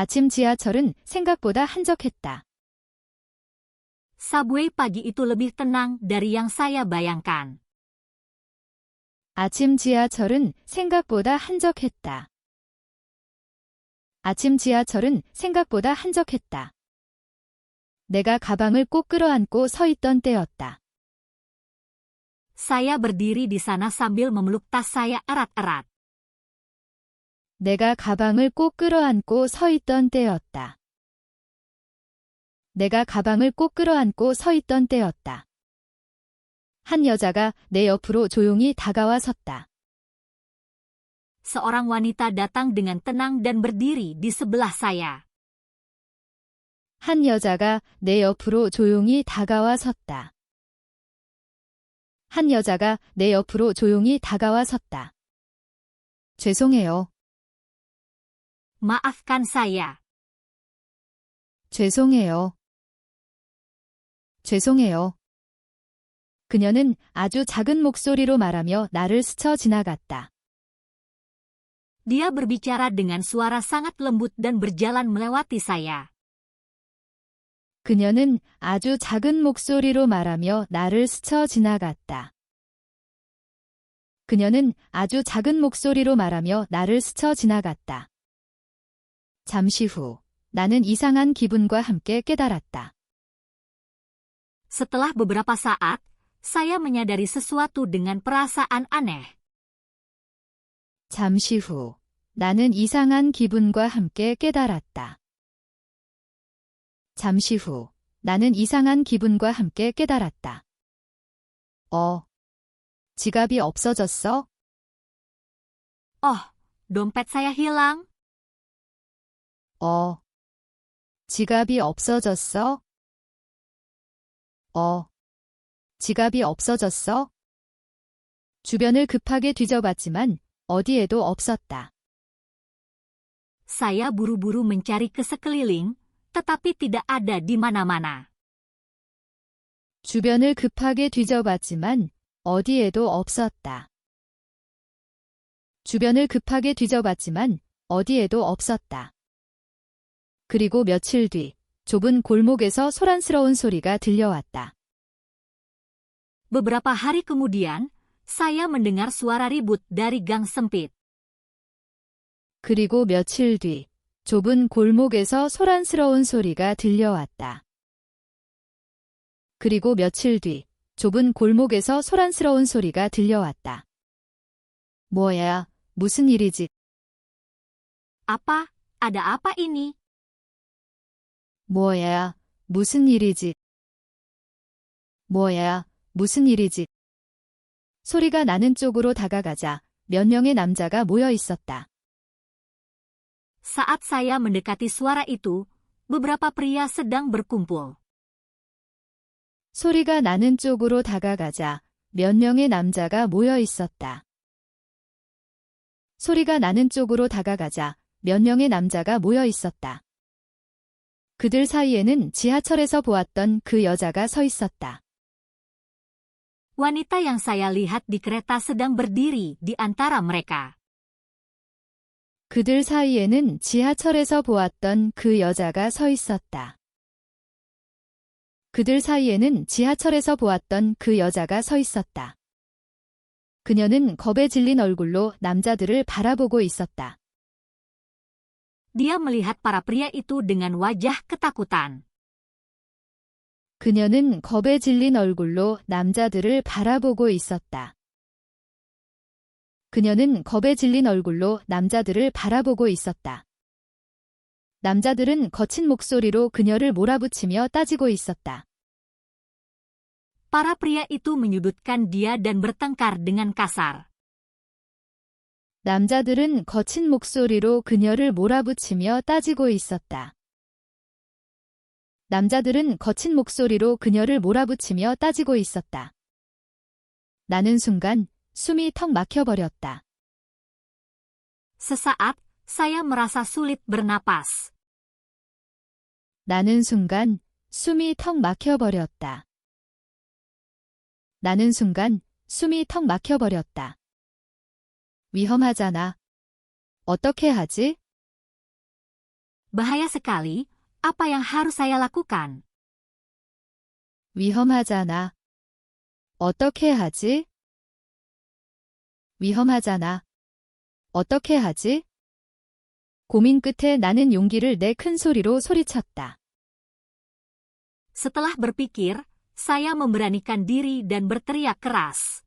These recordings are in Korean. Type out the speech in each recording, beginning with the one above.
아침 지하철은 생각보다 한적했다. Subway pagi itu lebih tenang dari yang saya bayangkan. 아침 지하철은 생각보다 한적했다. 아침 지하철은 생각보다 한적했다. 내가 가방을 꼭 끌어안고 서 있던 때였다. Saya berdiri di sana sambil memeluk tas saya erat-erat. 내가 가방을 꼭 끌어안고 서 있던 때였다. 내가 가방을 꼭 끌어안고 서 있던 때였다. 한 여자가 내 옆으로 조용히 다가와 섰다. Seorang wanita datang dengan tenang dan berdiri di sebelah saya. 한 여자가 내 옆으로 조용히 다가와 섰다. 한 여자가 내 옆으로 조용히 다가와 섰다. 죄송해요. Maafkan saya. 죄송해요. 죄송해요. 그녀는 아주 작은 목소리로 말하며 나를 스쳐 지나갔다. Dia berbicara dengan suara sangat lembut dan berjalan melewati saya. 그녀는 아주 작은 목소리로 말하며 나를 스쳐 지나갔다. 그녀는 아주 작은 목소리로 말하며 나를 스쳐 지나갔다. 잠시 후, 나는 이상한 기분과 함께 깨달았다. Setelah beberapa saat, saya menyadari sesuatu dengan perasaan aneh. 잠시 후, 나는 이상한 기분과 함께 깨달았다. 잠시 후, 나는 이상한 기분과 함께 깨달았다. 지갑이 없어졌어? Oh, dompet saya hilang. 지갑이 없어졌어? 지갑이 없어졌어? 주변을 급하게 뒤져봤지만 어디에도 없었다. Saya buru-buru mencari ke sekeliling, tetapi tidak ada di mana-mana. 주변을 급하게 뒤져봤지만 어디에도 없었다. 주변을 급하게 뒤져봤지만 어디에도 없었다. 그리고 며칠 뒤 좁은 골목에서 소란스러운 소리가 들려왔다. Beberapa hari kemudian, saya mendengar suara ribut dari gang sempit. 그리고 며칠 뒤 좁은 골목에서 소란스러운 소리가 들려왔다. 그리고 며칠 뒤 좁은 골목에서 소란스러운 소리가 들려왔다. 뭐야, 무슨 일이지? Apa? Ada apa ini? 뭐야, 무슨 일이지? 뭐야, 무슨 일이지? 소리가 나는 쪽으로 다가가자 몇 명의 남자가 모여 있었다. Saat saya mendekati suara itu, beberapa pria sedang berkumpul. 소리가 나는 쪽으로 다가가자 몇 명의 남자가 모여 있었다. 소리가 나는 쪽으로 다가가자 몇 명의 남자가 모여 있었다. 그들 사이에는 지하철에서 보았던 그 여자가 서 있었다. Wanita yang saya lihat di kereta sedang berdiri di antara mereka. 그들 사이에는 지하철에서 보았던 그 여자가 서 있었다. 그들 사이에는 지하철에서 보았던 그 여자가 서 있었다. 그녀는 겁에 질린 얼굴로 남자들을 바라보고 있었다. Dia melihat para pria itu dengan wajah ketakutan. 그녀는 겁에 질린 얼굴로 남자들을 바라보고 있었다. 그녀는 겁에 질린 얼굴로 남자들을 바라보고 있었다. 남자들은 거친 목소리로 그녀를 몰아붙이며 따지고 있었다. Para pria itu menyudutkan dia dan bertengkar dengan kasar. 남자들은 거친 목소리로 그녀를 몰아붙이며 따지고 있었다. 남자들은 거친 목소리로 그녀를 몰아붙이며 따지고 있었다. 나는 순간 숨이 턱 막혀버렸다. Sesaat, saya merasa sulit bernapas. 나는 순간 숨이 턱 막혀버렸다. 나는 순간 숨이 턱 막혀버렸다. 위험하잖아. 어떻게 하지? Bahaya sekali, apa yang harus saya lakukan? 위험하잖아. 어떻게 하지? 위험하잖아. 어떻게 하지? 고민 끝에 나는 용기를 내 큰 소리로 소리쳤다. Setelah berpikir, saya memberanikan diri dan berteriak keras.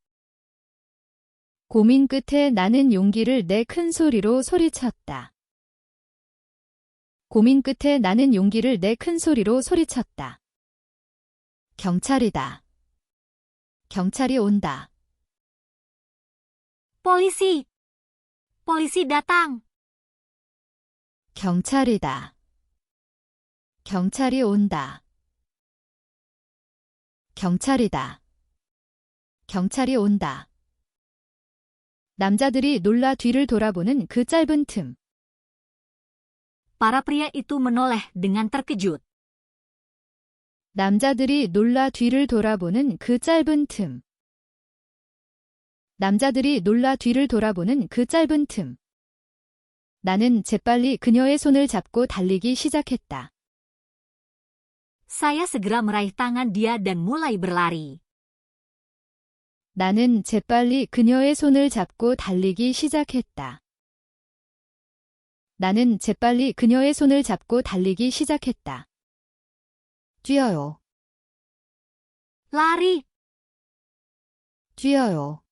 고민 끝에 나는 용기를 내 큰 소리로 소리쳤다. 고민 끝에 나는 용기를 내 큰 소리로 소리쳤다. 경찰이다. 경찰이 온다. Polisi! Polisi datang! 경찰이다. 경찰이 온다. 경찰이다. 경찰이 온다. 남자들이 놀라 뒤를 돌아보는 그 짧은 틈. Para pria itu menoleh dengan terkejut. 남자들이 놀라 뒤를 돌아보는 그 짧은 틈. 남자들이 놀라 뒤를 돌아보는 그 짧은 틈. 나는 재빨리 그녀의 손을 잡고 달리기 시작했다. Saya segera meraih tangan dia dan mulai berlari. 나는 재빨리 그녀의 손을 잡고 달리기 시작했다. 나는 재빨리 그녀의 손을 잡고 달리기 시작했다. 뛰어요. Lari! 뛰어요.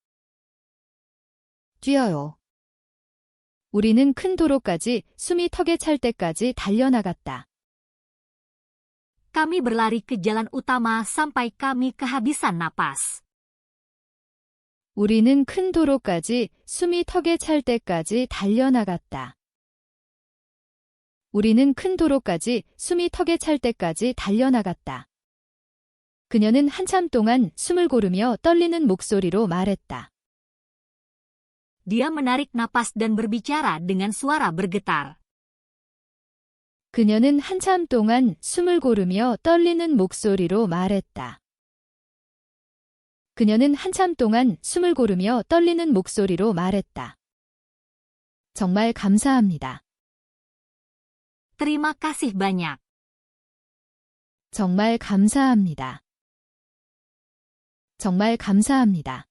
뛰어요. 우리는 큰 도로까지 숨이 턱에 찰 때까지 달려나갔다. Kami berlari ke jalan utama sampai kami kehabisan napas. 우리는 큰 도로까지 숨이 턱에 찰 때까지 달려나갔다. 우리는 큰 도로까지 숨이 턱에 찰 때까지 달려나갔다. 그녀는 한참 동안 숨을 고르며 떨리는 목소리로 말했다. Dia menarik napas dan berbicara dengan suara bergetar. 그녀는 한참 동안 숨을 고르며 떨리는 목소리로 말했다. 그녀는 한참 동안 숨을 고르며 떨리는 목소리로 말했다. 정말 감사합니다. Terima kasih banyak. 정말 감사합니다. 정말 감사합니다.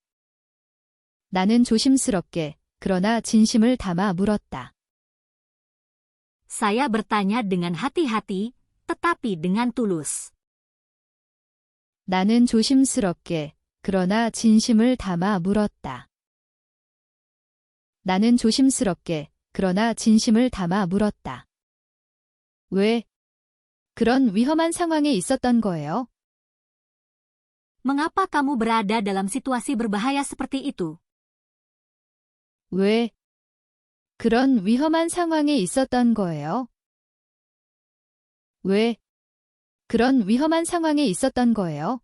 나는 조심스럽게, 그러나 진심을 담아 물었다. Saya bertanya dengan hati-hati, tetapi dengan tulus. 나는 조심스럽게, 그러나 진심을 담아 물었다. 나는 조심스럽게, 그러나 진심을 담아 물었다. 왜? 그런 위험한 상황에 있었던 거예요? Mengapa kamu berada dalam situasi berbahaya seperti itu? 왜? 그런 위험한 상황에 있었던 거예요? 왜? 그런 위험한 상황에 있었던 거예요?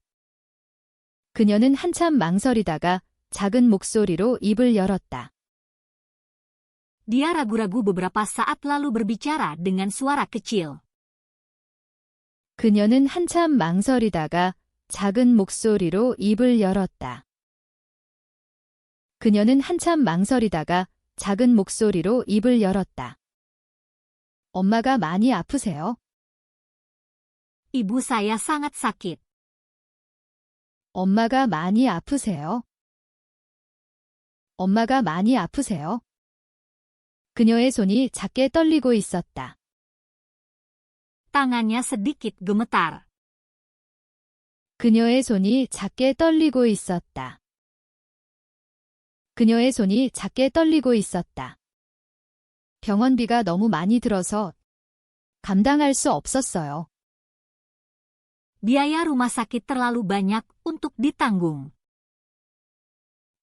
그녀는 한참 망설이다가 작은 목소리로 입을 열었다. Dia ragu-ragu beberapa saat lalu berbicara dengan suara kecil. 그녀는 한참 망설이다가 작은 목소리로 입을 열었다. 그녀는 한참 망설이다가 작은 목소리로 입을 열었다. 엄마가 많이 아프세요? Ibu saya sangat sakit. 엄마가 많이 아프세요? 엄마가 많이 아프세요? 그녀의 손이 작게 떨리고 있었다. Tangannya sedikit gemetar. 그녀의 손이 작게 떨리고 있었다. 그녀의 손이 작게 떨리고 있었다. 병원비가 너무 많이 들어서 감당할 수 없었어요. Biaya rumah sakit terlalu banyak untuk ditanggung.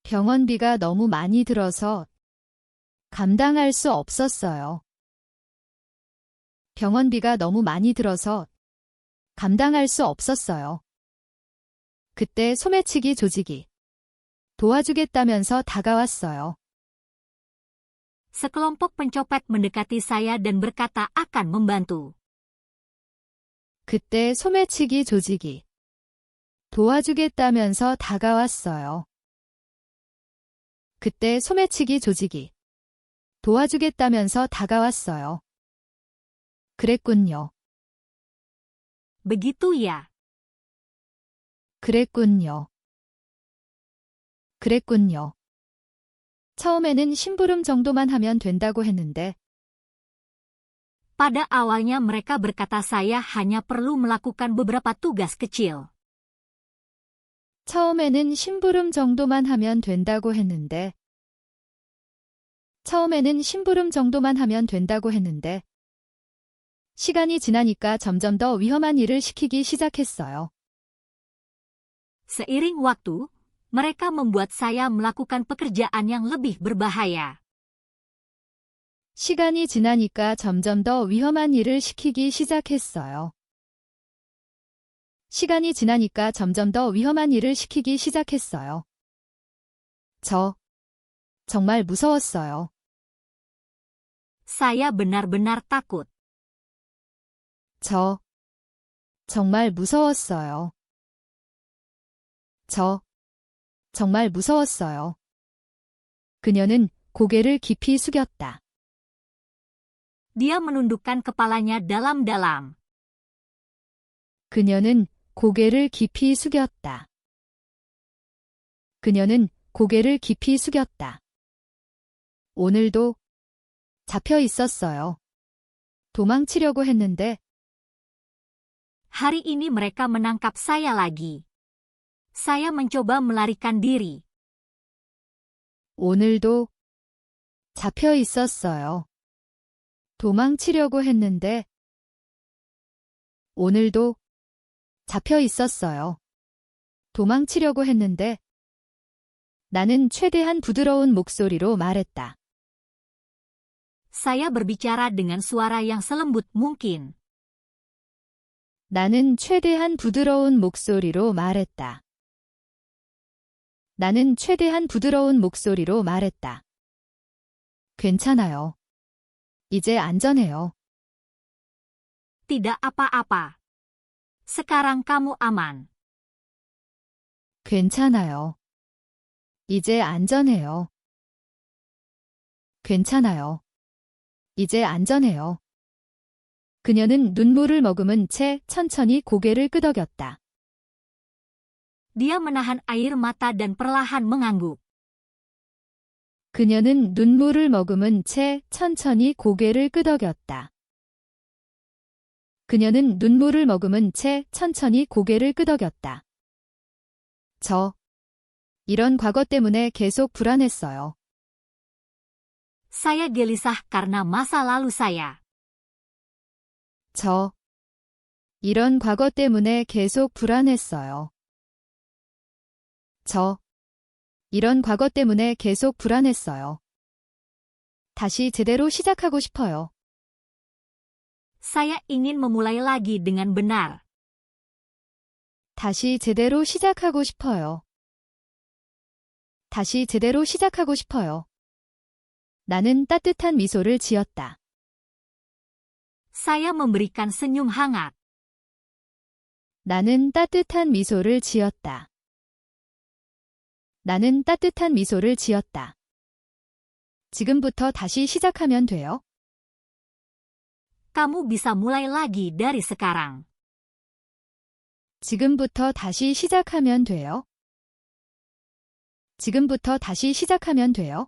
병원비가 너무 많이 들어서 감당할 수 없었어요. 병원비가 너무 많이 들어서 감당할 수 없었어요. 그때 소매치기 조직이 도와주겠다면서 다가왔어요. Sekelompok pencopet mendekati saya dan berkata akan membantu. 그때 소매치기 조직이 도와주겠다면서 다가왔어요. 그때 소매치기 조직이 도와주겠다면서 다가왔어요. 그랬군요. Begitu ya. 그랬군요. 그랬군요. 처음에는 심부름 정도만 하면 된다고 했는데, Pada awalnya mereka berkata saya hanya perlu melakukan beberapa tugas kecil. 처음에는 심부름 정도만 하면 된다고 했는데, 처음에는 심부름 정도만 하면 된다고 했는데, 시간이 지나니까 점점 더 위험한 일을 시키기 시작했어요. Seiring waktu, mereka membuat saya melakukan pekerjaan yang lebih berbahaya. 시간이 지나니까 점점 더 위험한 일을 시키기 시작했어요. 시간이 지나니까 점점 더 위험한 일을 시키기 시작했어요. 정말 무서웠어요. Saya benar-benar takut. 정말 무서웠어요. 정말 무서웠어요. 그녀는 고개를 깊이 숙였다. Dia menundukkan kepalanya dalam-dalam. 그녀는 고개를 깊이 숙였다. 그녀는 고개를 깊이 숙였다. 오늘도 잡혀 있었어요. 도망치려고 했는데, Hari ini mereka menangkap saya lagi. Saya mencoba melarikan diri. 오늘도 잡혀 있었어요. 도망치려고 했는데, 오늘도 잡혀 있었어요. 도망치려고 했는데, 나는 최대한 부드러운 목소리로 말했다. Saya berbicara dengan suara yang selembut mungkin. 나는 최대한 부드러운 목소리로 말했다. 나는 최대한 부드러운 목소리로 말했다. 괜찮아요. 이제 안전해요. Tidak apa-apa. Sekarang kamu aman. 괜찮아요. 이제 안전해요. 괜찮아요. 이제 안전해요. 그녀는 눈물을 머금은 채 천천히 고개를 끄덕였다. Dia menahan air mata dan perlahan mengangguk. 그녀는 눈물을 머금은 채 천천히 고개를 끄덕였다. 그녀는 눈물을 머금은 채 천천히 고개를 끄덕였다. 이런 과거 때문에 계속 불안했어요. Saya gelisah karena masa lalu saya. 이런 과거 때문에 계속 불안했어요. 이런 과거 때문에 계속 불안했어요. 다시 제대로 시작하고 싶어요. Saya ingin memulai lagi dengan benar. 다시 제대로 시작하고 싶어요. 다시 제대로 시작하고 싶어요. 나는 따뜻한 미소를 지었다. Saya memberikan senyum hangat. 나는 따뜻한 미소를 지었다. 나는 따뜻한 미소를 지었다. 지금부터 다시 시작하면 돼요. Kamu bisa mulai lagi dari sekarang. 지금부터 다시 시작하면 돼요. 지금부터 다시 시작하면 돼요.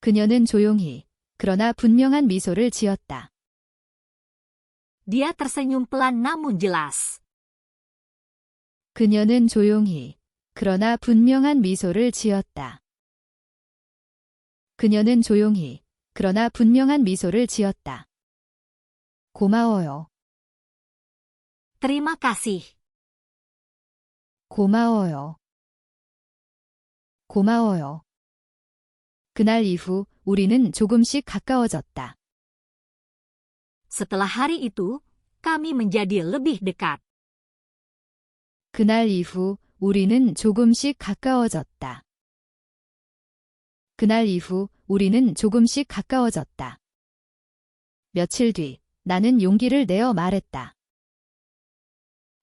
그녀는 조용히, 그러나 분명한 미소를 지었다. Dia tersenyum pelan namun jelas. 그녀는 조용히, 그러나 분명한 미소를 지었다. 그녀는 조용히, 그러나 분명한 미소를 지었다. 고마워요. Terima kasih. 고마워요. 고마워요. 그날 이후 우리는 조금씩 가까워졌다. Setelah hari itu, kami menjadi lebih dekat. 그날 이후 우리는 조금씩 가까워졌다. 그날 이후 우리는 조금씩 가까워졌다. 며칠 뒤 나는 용기를 내어 말했다.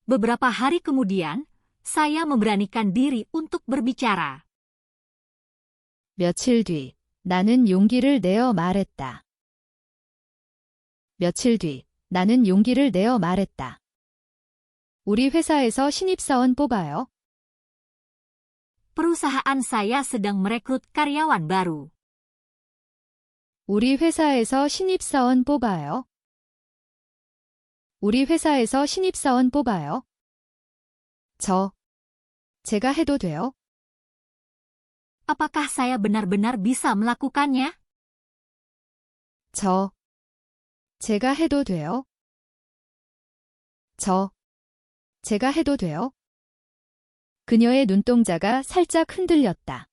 Beberapa hari kemudian, saya memberanikan diri untuk berbicara. 며칠 뒤 나는 용기를 내어 말했다. 며칠 뒤 나는 용기를 내어 말했다. 우리 회사에서 신입사원 뽑아요. Perusahaan saya sedang merekrut karyawan baru. 우리 회사에서 신입사원 뽑아요. 우리 회사에서 신입사원 뽑아요. 제가 해도 돼요? Apakah saya benar-benar bisa melakukannya? 제가 해도 돼요? 제가 해도 돼요? 그녀의 눈동자가 살짝 흔들렸다.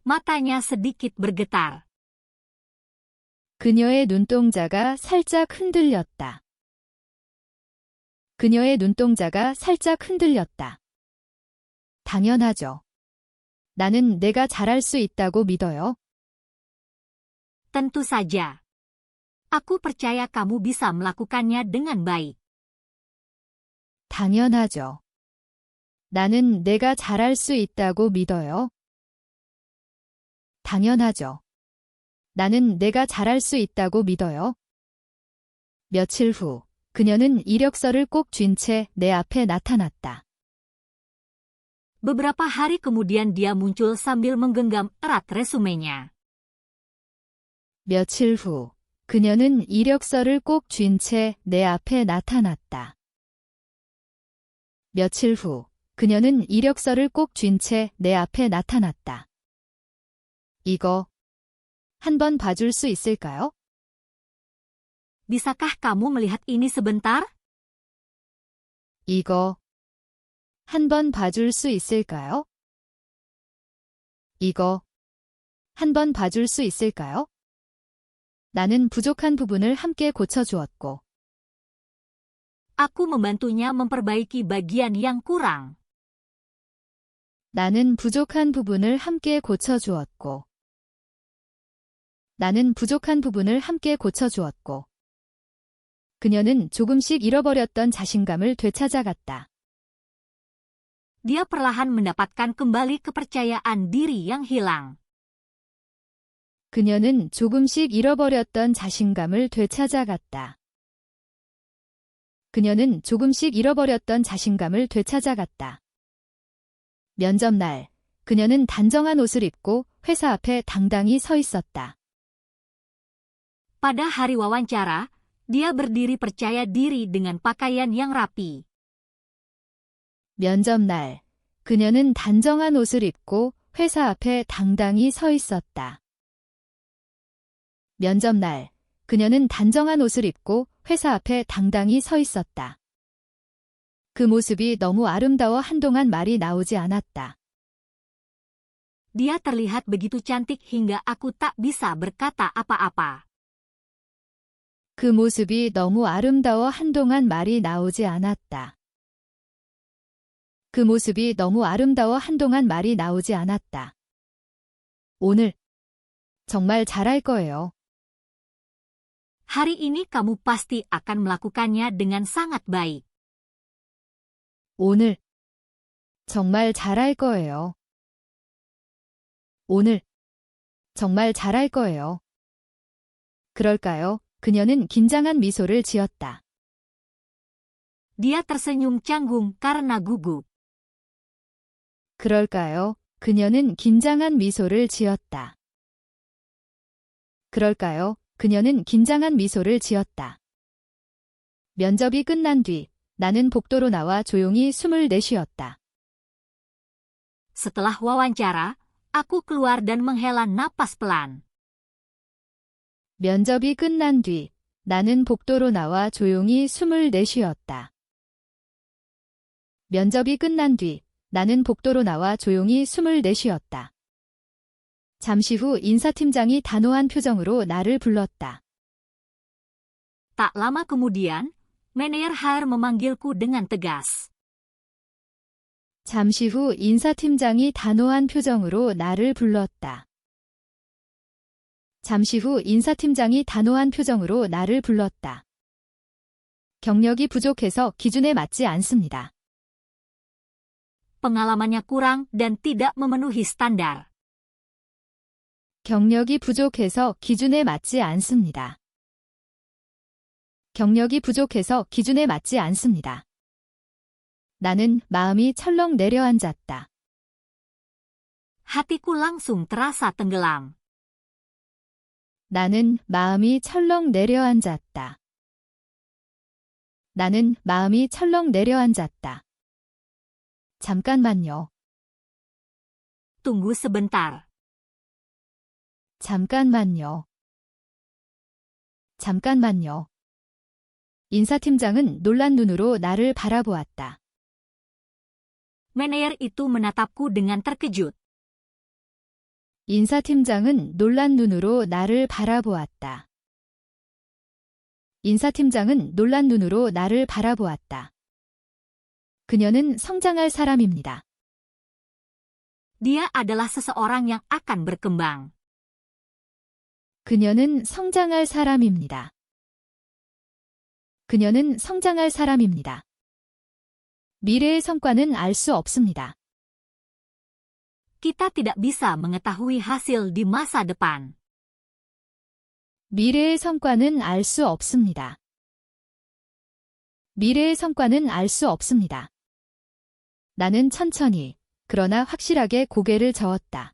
Matanya sedikit bergetar. 그녀의 눈동자가 살짝 흔들렸다. 그녀의 눈동자가 살짝 흔들렸다. 당연하죠. 나는 내가 잘할 수 있다고 믿어요. Tentu saja. Aku percaya kamu bisa melakukannya dengan baik. 당연하죠. 나는 내가 잘할 수 있다고 믿어요. 당연하죠. 나는 내가 잘할 수 있다고 믿어요. 며칠 후, 그녀는 이력서를 꼭 쥔 채 내 앞에 나타났다. Beberapa hari kemudian dia muncul sambil menggenggam erat resumenya. 며칠 후, 그녀는 이력서를 꼭 쥔 채 내 앞에 나타났다. 며칠 후, 그녀는 이력서를 꼭 쥔 채 내 앞에 나타났다. 이거 한번 봐줄 수 있을까요? Bisakah kamu melihat ini sebentar? 이거 한번 봐줄 수 있을까요? 이거 한번 봐줄 수 있을까요? 나는 부족한 부분을 함께 고쳐주었고, Aku membantunya memperbaiki bagian yang kurang. 나는 부족한 부분을 함께 고쳐주었고, 나는 부족한 부분을 함께 고쳐주었고, 그녀는 조금씩 잃어버렸던 자신감을 되찾아갔다. Dia perlahan mendapatkan kembali kepercayaan diri yang hilang. 그녀는 조금씩 잃어버렸던 자신감을 되찾아갔다. 그녀는 조금씩 잃어버렸던 자신감을 되찾아갔다. 면접날, 그녀는 단정한 옷을 입고 회사 앞에 당당히 서 있었다. Pada hari wawancara, dia berdiri percaya diri dengan pakaian yang rapi. 면접날, 그녀는 단정한 옷을 입고 회사 앞에 당당히 서 있었다. 면접날, 그녀는 단정한 옷을 입고 회사 앞에 당당히 서 있었다. 그 모습이 너무 아름다워 한동안 말이 나오지 않았다. Dia terlihat begitu cantik hingga aku tak bisa berkata apa-apa. 그 모습이 너무 아름다워 한동안 말이 나오지 않았다. 그 모습이 너무 아름다워 한동안 말이 나오지 않았다. 오늘 정말 잘할 거예요. Hari ini kamu pasti akan melakukannya dengan sangat baik. 오늘 정말 잘할 거예요. 오늘 정말 잘할 거예요. 그럴까요? 그녀는 긴장한 미소를 지었다. Dia tersenyum canggung karena gugup. 그럴까요? 그녀는 긴장한 미소를 지었다. 그럴까요? 그녀는 긴장한 미소를 지었다. 면접이 끝난 뒤 나는 복도로 나와 조용히 숨을 내쉬었다. Setelah wawancara, aku keluar dan menghela napas pelan. 면접이 끝난 뒤 나는 복도로 나와 조용히 숨을 내쉬었다. 면접이 끝난 뒤 나는 복도로 나와 조용히 숨을 내쉬었다. 잠시 후 인사팀장이 단호한 표정으로 나를 불렀다. Tak lama kemudian, manajer HR memanggilku dengan tegas. 잠시 후 인사팀장이 단호한 표정으로 나를 불렀다. 잠시 후 인사팀장이 단호한 표정으로 나를 불렀다. 경력이 부족해서 기준에 맞지 않습니다. Pengalamannya kurang dan tidak memenuhi standar. 경력이 부족해서 기준에 맞지 않습니다. 경력이 부족해서 기준에 맞지 않습니다. 나는 마음이 철렁 내려앉았다. Hatiku langsung terasa tenggelam. 나는 마음이 철렁 내려앉았다. 나는 마음이 철렁 내려앉았다. 잠깐만요. Tunggu sebentar. 잠깐만요. 잠깐만요. 인사팀장은 놀란 눈으로 나를 바라보았다. Manajer itu menatapku dengan terkejut. 인사팀장은 놀란 눈으로 나를 바라보았다. 인사팀장은 놀란 눈으로 나를 바라보았다. 그녀는 성장할 사람입니다. Dia adalah seseorang yang akan berkembang. 그녀는 성장할 사람입니다. 그녀는 성장할 사람입니다. 미래의 성과는 알 수 없습니다. Kita tidak bisa mengetahui hasil di masa depan. 미래의 성과는 알 수 없습니다. 미래의 성과는 알 수 없습니다. 나는 천천히, 그러나 확실하게 고개를 저었다.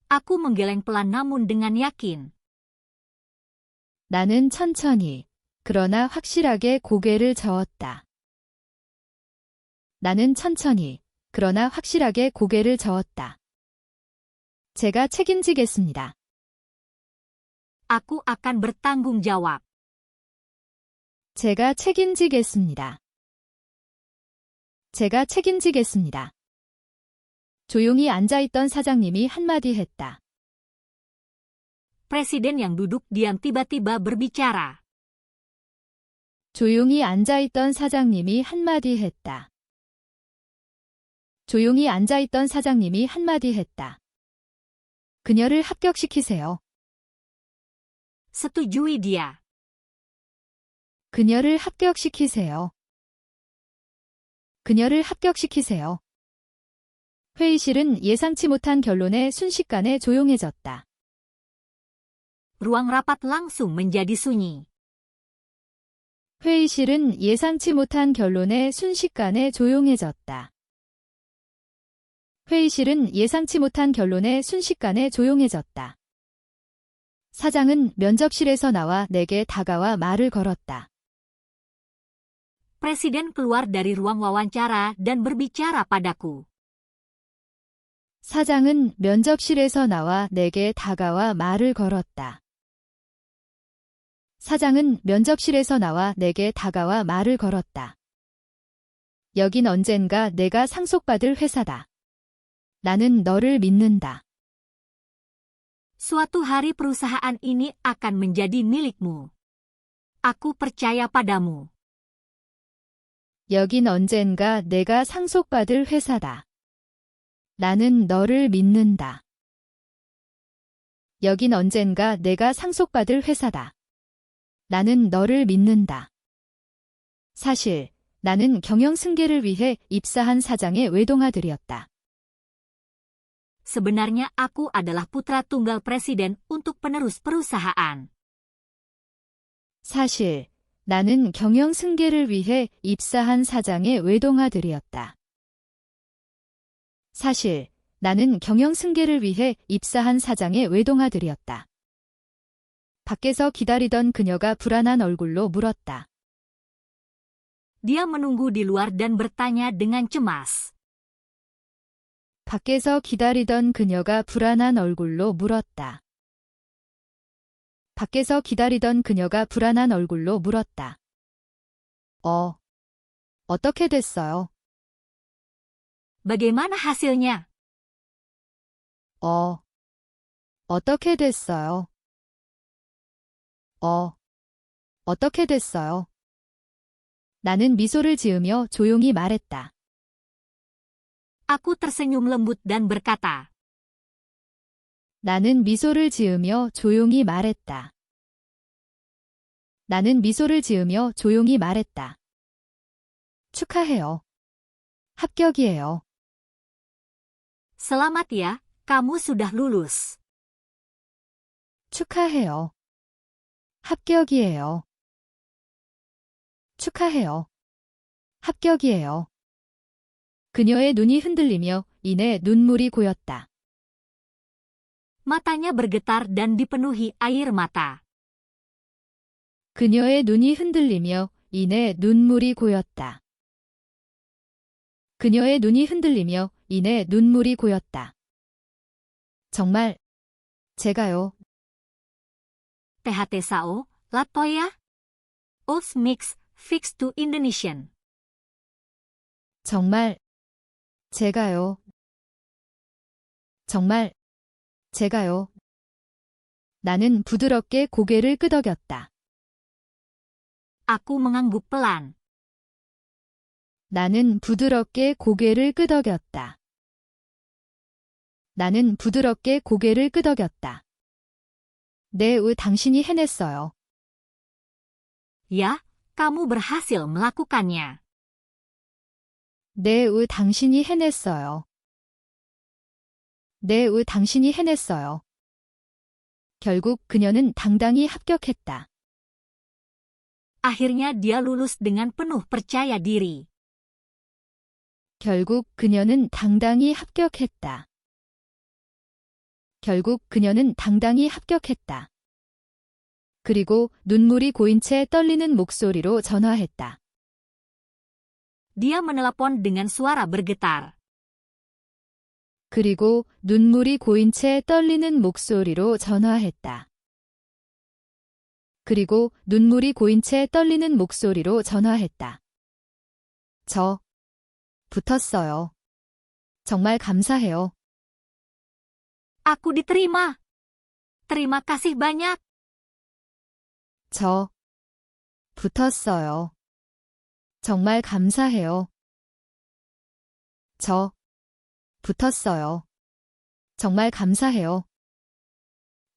Aku menggeleng pelan namun dengan yakin. 나는 천천히, 그러나 확실하게 고개를 저었다. 나는 천천히, 그러나 확실하게 고개를 저었다. 제가 책임지겠습니다. Aku akan bertanggung jawab. 제가 책임지겠습니다. 제가 책임지겠습니다. 조용히 앉아있던 사장님이 한마디 했다. Presiden yang duduk diam tiba-tiba berbicara. 조용히 앉아있던 사장님이 한마디 했다. 조용히 앉아있던 사장님이 한마디 했다. 그녀를 합격시키세요. Setujui dia. 그녀를 합격시키세요. 그녀를 합격시키세요. 회의실은 예상치 못한 결론에 순식간에 조용해졌다. Ruang rapat langsung menjadi sunyi. 회의실은 예상치 못한 결론에 순식간에 조용해졌다. 회의실은 예상치 못한 결론에 순식간에 조용해졌다. 사장은 면접실에서 나와 내게 다가와 말을 걸었다. Presiden keluar dari ruang wawancara dan berbicara padaku. 사장은 면접실에서 나와 내게 다가와 말을 걸었다. 사장은 면접실에서 나와 내게 다가와 말을 걸었다. 여긴 언젠가 내가 상속받을 회사다. 나는 너를 믿는다. Suatu hari perusahaan ini akan menjadi milikmu. Aku percaya padamu. 여긴 언젠가 내가 상속받을 회사다. 나는 너를 믿는다. 여긴 언젠가 내가 상속받을 회사다. 나는 너를 믿는다. 사실 나는 경영 승계를 위해 입사한 사장의 외동아들이었다. Sebenarnya aku adalah putra tunggal presiden untuk penerus perusahaan. 사실 나는 경영 승계를 위해 입사한 사장의 외동아들이었다. 사실 나는 경영 승계를 위해 입사한 사장의 외동아들이었다. 밖에서 기다리던 그녀가 불안한 얼굴로 물었다. Dia menunggu di luar dan bertanya dengan cemas. 밖에서 기다리던 그녀가 불안한 얼굴로 물었다. 밖에서 기다리던 그녀가 불안한 얼굴로 물었다. 어떻게 됐어요? Bagaimana hasilnya? 어떻게 됐어요? 어떻게 됐어요? 나는 미소를 지으며 조용히 말했다. Aku tersenyum lembut dan berkata. 나는 미소를 지으며 조용히 말했다. 나는 미소를 지으며 조용히 말했다. 축하해요. 합격이에요. Selamat ya, kamu sudah lulus. 축하해요. 합격이에요. 축하해요. 합격이에요. 그녀의 눈이 흔들리며 이내 눈물이 고였다. Matanya bergetar dan dipenuhi air mata. 그녀의 눈이 흔들리며 이내 눈물이 고였다. 그녀의 눈이 흔들리며 이내 눈물이 고였다. 정말, 제가요. THT Sao, Latoya? Oats Mix, Fix to Indonesian. 정말, 제가요. 정말, 제가요. 나는 부드럽게 고개를 끄덕였다. Aku mengangguk pelan. 나는 부드럽게 고개를 끄덕였다. 나는 부드럽게 고개를 끄덕였다. 네, 당신이 해냈어요. Ya, kamu berhasil melakukannya. 네, 당신이 해냈어요. 네, 당신이 해냈어요. 결국 그녀는 당당히 합격했다. Akhirnya dia lulus dengan penuh percaya diri. 결국 그녀는 당당히 합격했다. 결국 그녀는 당당히 합격했다. 그리고 눈물이 고인 채 떨리는 목소리로 전화했다. Dia menelepon dengan suara bergetar. 그리고 눈물이 고인 채 떨리는 목소리로 전화했다. 그리고 눈물이 고인 채 떨리는 목소리로 전화했다. 저 붙었어요. 정말 감사해요. Aku diterima. Terima kasih banyak. 저 붙었어요. 정말 감사해요. 저 붙었어요. 정말 감사해요.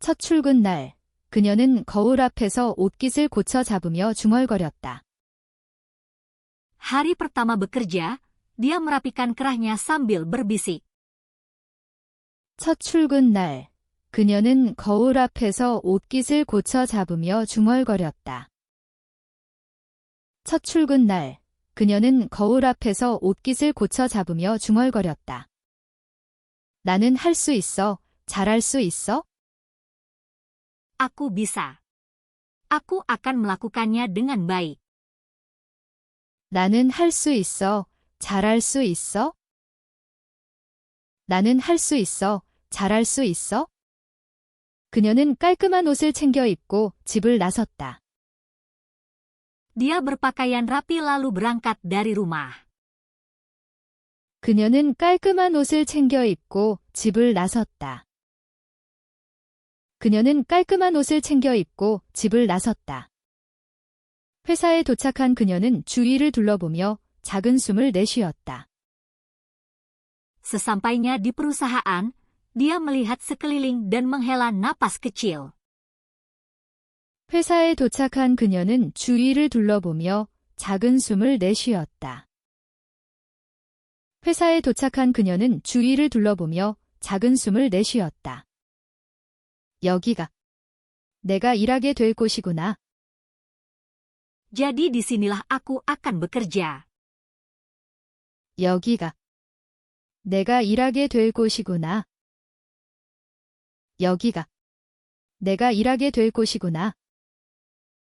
첫 출근 날, 그녀는 거울 앞에서 옷깃을 고쳐 잡으며 중얼거렸다. Hari pertama bekerja, dia merapikan kerahnya sambil berbisik. 첫 출근 날, 그녀는 거울 앞에서 옷깃을 고쳐 잡으며 중얼거렸다. 첫 출근 날, 그녀는 거울 앞에서 옷깃을 고쳐 잡으며 중얼거렸다. 나는 할 수 있어. 잘할 수 있어? Aku bisa. Aku akan melakukannya dengan baik. 나는 할 수 있어. 잘할 수 있어? 나는 할 수 있어. 잘할 수 있어? 그녀는 깔끔한 옷을 챙겨 입고 집을 나섰다. Dia berpakaian rapi lalu berangkat dari rumah. 그녀는 깔끔한 옷을 챙겨 입고 집을 나섰다. 그녀는 깔끔한 옷을 챙겨 입고 집을 나섰다. 회사에 도착한 그녀는 주위를 둘러보며 작은 숨을 내쉬었다. Sesampainya di perusahaan, dia melihat sekeliling dan menghela napas kecil. 회사에 도착한 그녀는 주위를 둘러보며 작은 숨을 내쉬었다. 회사에 도착한 그녀는 주위를 둘러보며 작은 숨을 내쉬었다. 여기가 내가 일하게 될 곳이구나. Jadi disinilah aku akan bekerja. 여기가 내가 일하게 될 곳이구나. 여기가 내가 일하게 될 곳이구나.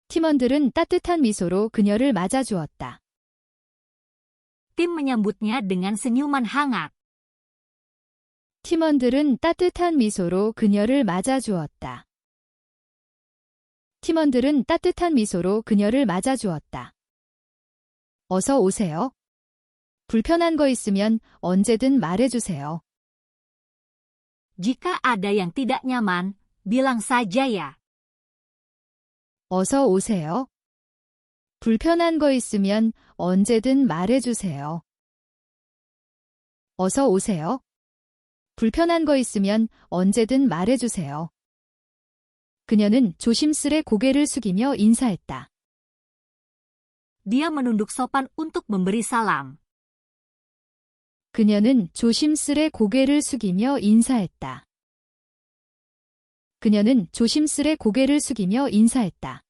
팀원들은 따뜻한 미소로 그녀를 맞아주었다. Tim menyambutnya dengan senyuman hangat. 팀원들은 따뜻한 미소로 그녀를 맞아주었다. 팀원들은 따뜻한 미소로 그녀를 맞아주었다. 어서 오세요. 불편한 거 있으면 언제든 말해주세요. Jika ada yang tidak nyaman, bilang saja ya. 어서 오세요. 불편한 거 있으면 언제든 말해주세요. 어서 오세요. 불편한 거 있으면 언제든 말해주세요. 그녀는 조심스레 고개를 숙이며 인사했다. Dia menunduk sopan untuk memberi salam. 그녀는 조심스레 고개를 숙이며 인사했다. 그녀는 조심스레 고개를 숙이며 인사했다.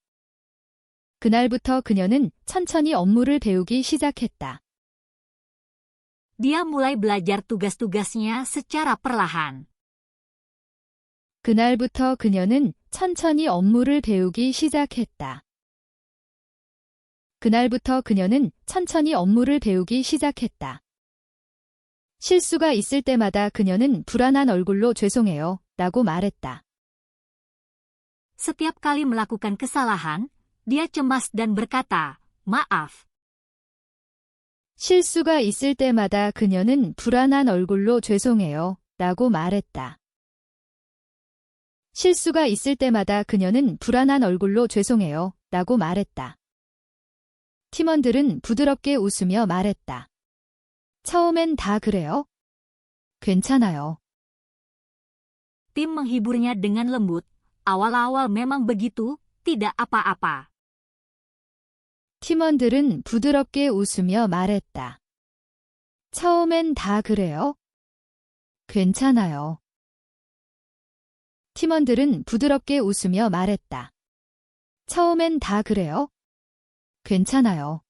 그날부터 그녀는 천천히 업무를 배우기 시작했다. Dia mulai belajar tugas-tugasnya secara perlahan. 그날부터 그녀는 천천히 업무를 배우기 시작했다. 그날부터 그녀는 천천히 업무를 배우기 시작했다. 실수가 있을 때마다 그녀는 불안한 얼굴로 죄송해요 라고 말했다. Setiap kali melakukan kesalahan, dia cemas dan berkata, "Maaf." 실수가 있을 때마다 그녀는 불안한 얼굴로 죄송해요 라고 말했다. 실수가 있을 때마다 그녀는 불안한 얼굴로 죄송해요 라고 말했다. 팀원들은 부드럽게 웃으며 말했다. 처음엔 다 그래요? 괜찮아요. Tim menghiburnya dengan lembut. Awal-awal memang begitu, tidak apa-apa. 팀원들은 부드럽게 웃으며 말했다. 처음엔 다 그래요? 괜찮아요. 팀원들은 부드럽게 웃으며 말했다. 처음엔 다 그래요? 괜찮아요.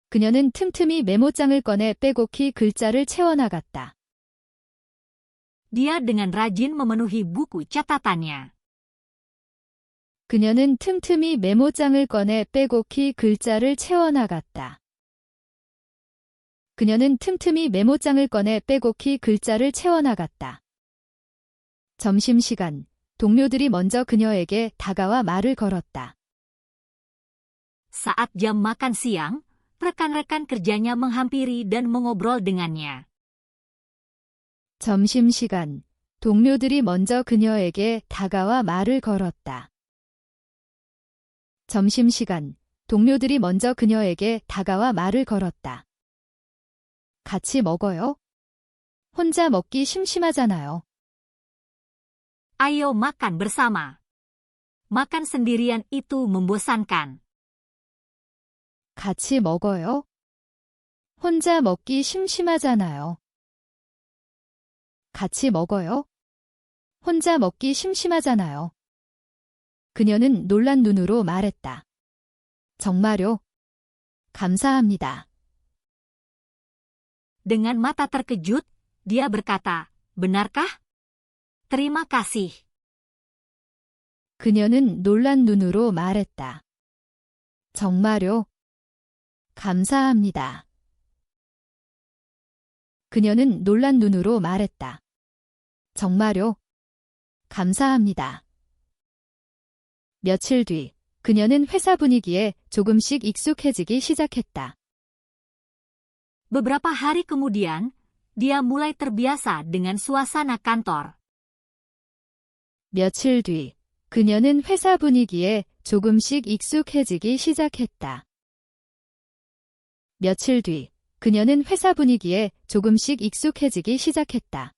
그녀는 틈틈이 메모장을 꺼내 빼곡히 글자를 채워나갔다. Dia dengan rajin memenuhi buku catatannya. 그녀는 틈틈이 메모장을 꺼내 빼곡히 글자를 채워나갔다. 그녀는 틈틈이 메모장을 꺼내 빼곡히 글자를 채워나갔다. 점심시간, 동료들이 먼저 그녀에게 다가와 말을 걸었다. Saat jam makan siang, rekan-rekan kerjanya menghampiri dan mengobrol dengannya. 점심시간, 동료들이 먼저 그녀에게 다가와 말을 걸었다. 점심시간, 동료들이 먼저 그녀에게 다가와 말을 걸었다. 같이 먹어요? 혼자 먹기 심심하잖아요. Ayo makan bersama. Makan sendirian itu membosankan. 같이 먹어요? 혼자 먹기 심심하잖아요. 같이 먹어요? 혼자 먹기 심심하잖아요. 그녀는 놀란 눈으로 말했다. 정말요? 감사합니다. Dengan mata terkejut, dia berkata, "Benarkah? Terima kasih." 그녀는 놀란 눈으로 말했다. 정말요? 감사합니다. 그녀는 놀란 눈으로 말했다. 정말요? 감사합니다. 며칠 뒤, 그녀는 회사 분위기에 조금씩 익숙해지기 시작했다. Beberapa hari kemudian, dia mulai terbiasa dengan suasana kantor. 며칠 뒤, 그녀는 회사 분위기에 조금씩 익숙해지기 시작했다. 며칠 뒤, 그녀는 회사 분위기에 조금씩 익숙해지기 시작했다.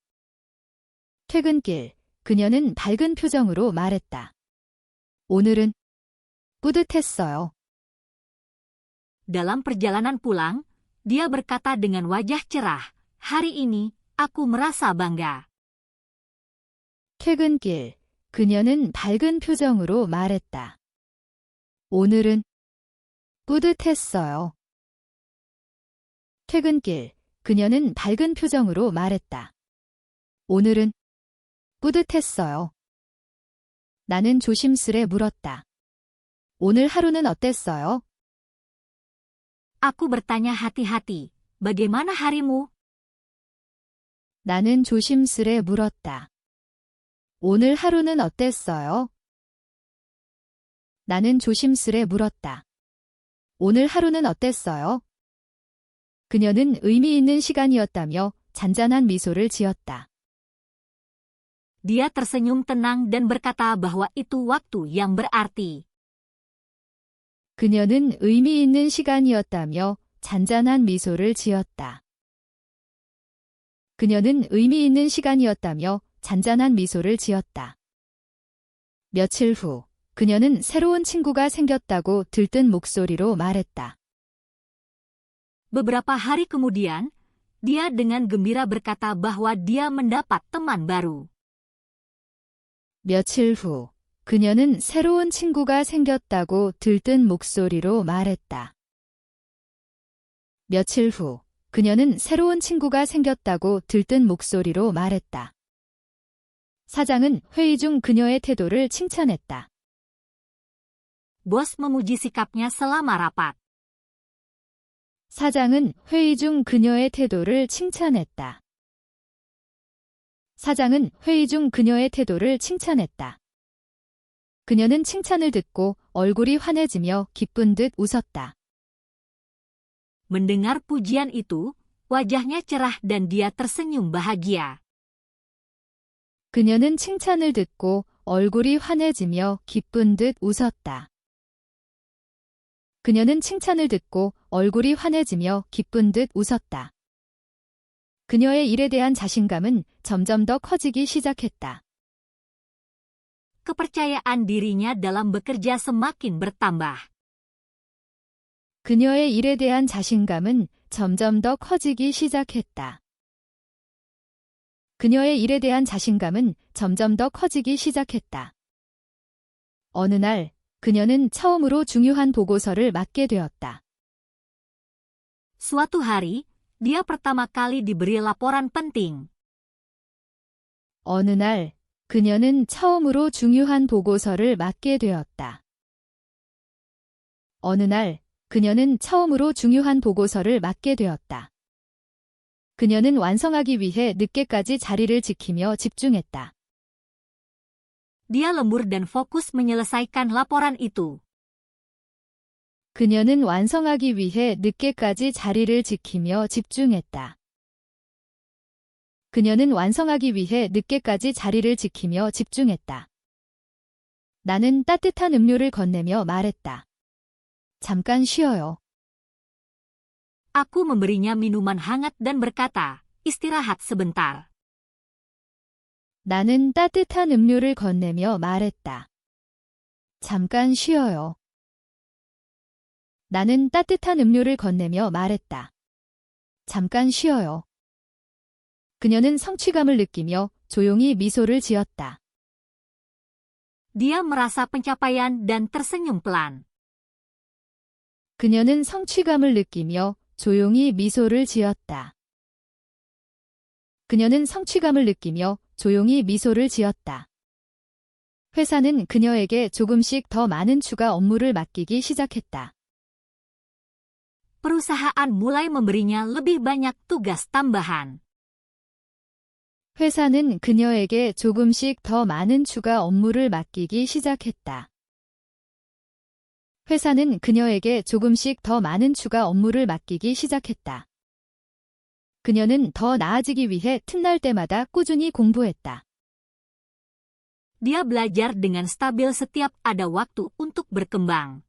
퇴근길, 그녀는 밝은 표정으로 말했다. 오늘은 뿌듯했어요. Dalam perjalanan pulang, dia berkata dengan wajah cerah, "Hari ini, aku merasa bangga." 퇴근길, 그녀는 밝은 표정으로 말했다. 오늘은 뿌듯했어요. 퇴근길, 그녀는 밝은 표정으로 말했다. 오늘은 뿌듯했어요. 나는 조심스레 물었다. 오늘 하루는 어땠어요? Aku bertanya hati-hati, "Bagaimana harimu?" 나는 조심스레 물었다. 오늘 하루는 어땠어요? 나는 조심스레 물었다. 오늘 하루는 어땠어요? 그녀는 의미 있는 시간이었다며 잔잔한 미소를 지었다. Dia tersenyum tenang dan berkata bahwa itu waktu yang berarti. 그녀는 의미 있는 시간이었다며 잔잔한 미소를 지었다. 그녀는 의미 있는 시간이었다며 잔잔한 미소를 지었다. 며칠 후, 그녀는 새로운 친구가 생겼다고 들뜬 목소리로 말했다. Beberapa hari kemudian, dia dengan gembira berkata bahwa dia mendapat teman baru. 며칠 후, 그녀는 새로운 친구가 생겼다고 들뜬 목소리로 말했다. 며칠 후, 그녀는 새로운 친구가 생겼다고 들뜬 목소리로 말했다. 사장은 회의 중 그녀의 태도를 칭찬했다. Bos memuji sikapnya selama rapat. 사장은 회의 중 그녀의 태도를 칭찬했다. 사장은 회의 중 그녀의 태도를 칭찬했다. 그녀는 칭찬을 듣고 얼굴이 환해지며 기쁜 듯 웃었다. Mendengar pujian itu, wajahnya cerah dan dia tersenyum bahagia. 그녀는 칭찬을 듣고 얼굴이 환해지며 기쁜 듯 웃었다. 그녀는 칭찬을 듣고 얼굴이 환해지며 기쁜 듯 웃었다. 그녀의 일에 대한 자신감은 점점 더 커지기 시작했다. Kepercayaan dirinya dalam bekerja semakin bertambah. 그녀의 일에 대한 자신감은 점점 더 커지기 시작했다. 그녀의 일에 대한 자신감은 점점 더 커지기 시작했다. 어느 날, 그녀는 처음으로 중요한 보고서를 맡게 되었다. Suatu hari, dia pertama kali diberi laporan penting. 어느 날, 그녀는 처음으로 중요한 보고서를 맡게 되었다. 어느 날, 그녀는 처음으로 중요한 보고서를 맡게 되었다. 그녀는 완성하기 위해 늦게까지 자리를 지키며 집중했다. Dia lembur dan fokus menyelesaikan laporan itu. 그녀는 완성하기 위해 늦게까지 자리를 지키며 집중했다. 그녀는 완성하기 위해 늦게까지 자리를 지키며 집중했다. 나는 따뜻한 음료를 건네며 말했다. 잠깐 쉬어요. Aku memberinya minuman hangat dan berkata, istirahat sebentar. 나는 따뜻한 음료를 건네며 말했다. 잠깐 쉬어요. 나는 따뜻한 음료를 건네며 말했다. 잠깐 쉬어요. 그녀는 성취감을 느끼며 조용히 미소를 지었다. Dia merasa pencapaian dan tersenyum pelan. 그녀는 성취감을 느끼며 조용히 미소를 지었다. 그녀는 성취감을 느끼며 조용히 미소를 지었다. 회사는 그녀에게 조금씩 더 많은 추가 업무를 맡기기 시작했다. Perusahaan mulai memberinya lebih banyak tugas tambahan. 회사는 그녀에게 조금씩 더 많은 추가 업무를 맡기기 시작했다. 회사는 그녀에게 조금씩 더 많은 추가 업무를 맡기기 시작했다. 그녀는 더 나아지기 위해 틈날 때마다 꾸준히 공부했다. Dia belajar dengan stabil setiap ada waktu untuk berkembang.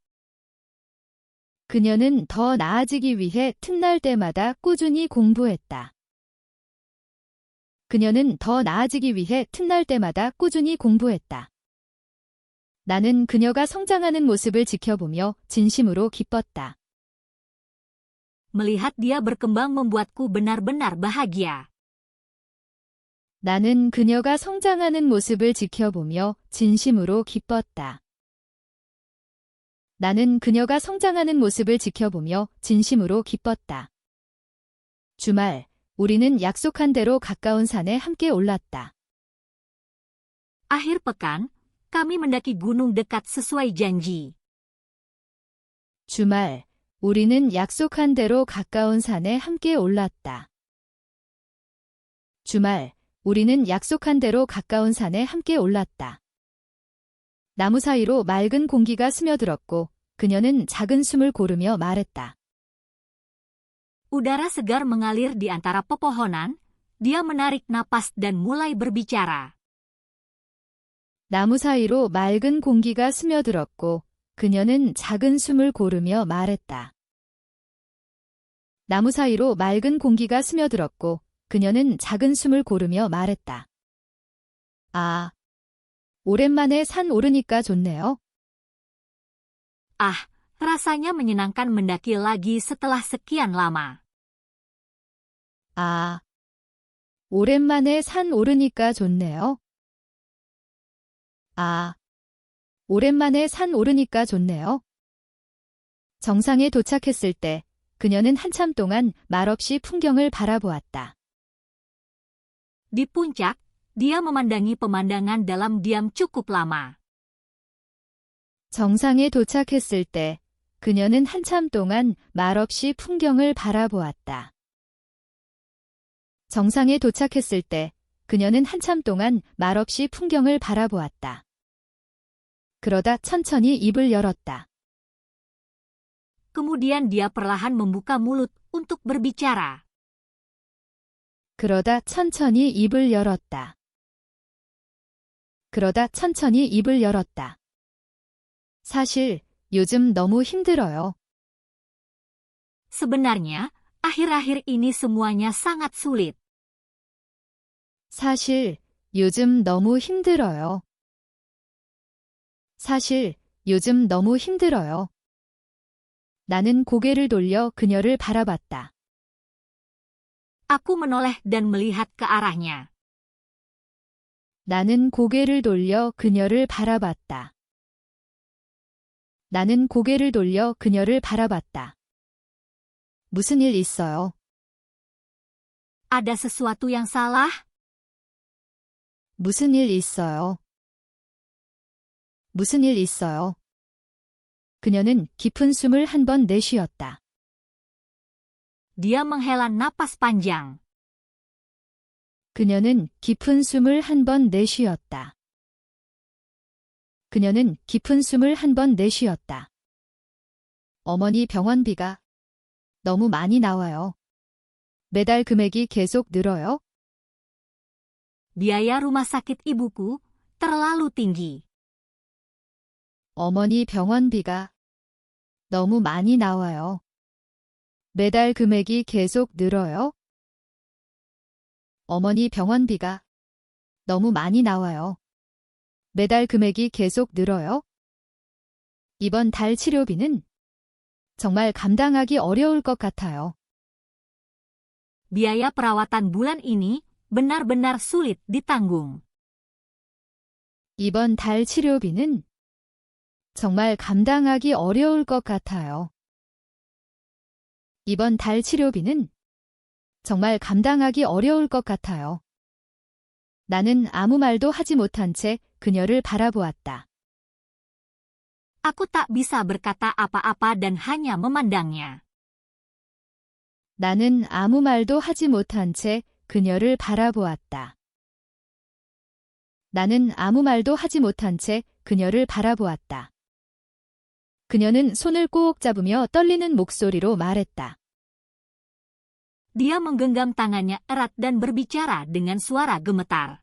그녀는 더 나아지기 위해 틈날 때마다 꾸준히 공부했다. 그녀는 더 나아지기 위해 틈날 때마다 꾸준히 공부했다. 나는 그녀가 성장하는 모습을 지켜보며 진심으로 기뻤다. Melihat dia berkembang membuatku benar-benar bahagia. 나는 그녀가 성장하는 모습을 지켜보며 진심으로 기뻤다. 나는 그녀가 성장하는 모습을 지켜보며 진심으로 기뻤다. 주말, 우리는 약속한 대로 가까운 산에 함께 올랐다. Akhir pekan, kami mendaki gunung dekat sesuai janji. 주말, 우리는 약속한 대로 가까운 산에 함께 올랐다. 주말, 우리는 약속한 대로 가까운 산에 함께 올랐다. 나무 사이로 맑은 공기가 스며들었고 그녀는 작은 숨을 고르며 말했다. Udara segar mengalir di antara pepohonan, dia menarik napas dan mulai berbicara. 나무 사이로 맑은 공기가 스며들었고 그녀는 작은 숨을 고르며 말했다. 나무 사이로 맑은 공기가 스며들었고 그녀는 작은 숨을 고르며 말했다. 아, 오랜만에 산 오르니까 좋네요. Ah, rasanya menyenangkan mendaki lagi setelah sekian lama. 아, 오랜만에 산 오르니까 좋네요. 아, 오랜만에 산 오르니까 좋네요. 정상에 도착했을 때 그녀는 한참 동안 말없이 풍경을 바라보았다. Di puncak, dia memandangi pemandangan dalam diam cukup lama. 정상에 도착했을 때 그녀는 한참 동안 말없이 풍경을 바라보았다. 정상에 도착했을 때 그녀는 한참 동안 말없이 풍경을 바라보았다. 그러다 천천히 입을 열었다. Kemudian dia perlahan membuka mulut untuk berbicara. 그러다 천천히 입을 열었다. 그러다 천천히 입을 열었다. 사실 요즘 너무 힘들어요. Sebenarnya, akhir-akhir ini semuanya sangat sulit. 사실 요즘 너무 힘들어요. 사실 요즘 너무 힘들어요. 나는 고개를 돌려 그녀를 바라봤다. Aku menoleh dan melihat ke arahnya. 나는 고개를 돌려 그녀를 바라봤다. 나는 고개를 돌려 그녀를 바라봤다. 무슨 일 있어요? Ada sesuatu yang salah? 무슨 일 있어요? 무슨 일 있어요? 그녀는 깊은 숨을 한 번 내쉬었다. Dia menghela napas panjang. 그녀는 깊은 숨을 한 번 내쉬었다. 그녀는 깊은 숨을 한 번 내쉬었다. 어머니 병원비가 너무 많이 나와요. 매달 금액이 계속 늘어요? Biaya rumah sakit ibuku terlalu tinggi. 어머니 병원비가 너무 많이 나와요. 매달 금액이 계속 늘어요? 어머니 병원비가 너무 많이 나와요. 매달 금액이 계속 늘어요? 이번 달 치료비는 정말 감당하기 어려울 것 같아요. Biaya perawatan bulan ini benar-benar sulit ditanggung. 이번 달 치료비는 정말 감당하기 어려울 것 같아요. 이번 달 치료비는 정말 감당하기 어려울 것 같아요. 나는 아무 말도 하지 못한 채 그녀를 바라보았다. Aku tak bisa berkata apa-apa dan hanya memandangnya. 나는 아무 말도 하지 못한 채 그녀를 바라보았다. 나는 아무 말도 하지 못한 채 그녀를 바라보았다. 그녀는 손을 꼭 잡으며 떨리는 목소리로 말했다. Dia menggenggam tangannya erat dan berbicara dengan suara gemetar.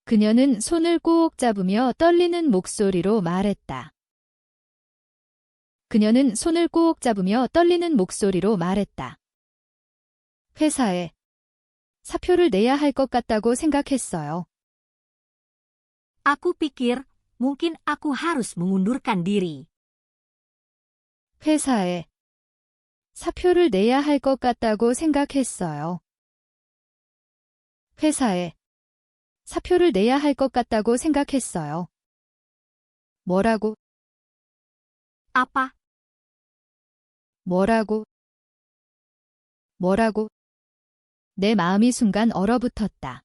그녀는 손을 꼭 잡으며 떨리는 목소리로 말했다. 그녀는 손을 꼭 잡으며 떨리는 목소리로 말했다. 회사에 사표를 내야 할 것 같다고 생각했어요. Aku pikir, mungkin aku harus mengundurkan diri. 회사에 사표를 내야 할 것 같다고 생각했어요. 회사에 사표를 내야 할 것 같다고 생각했어요. 뭐라고? Apa? 뭐라고? 뭐라고? 내 마음이 순간 얼어붙었다.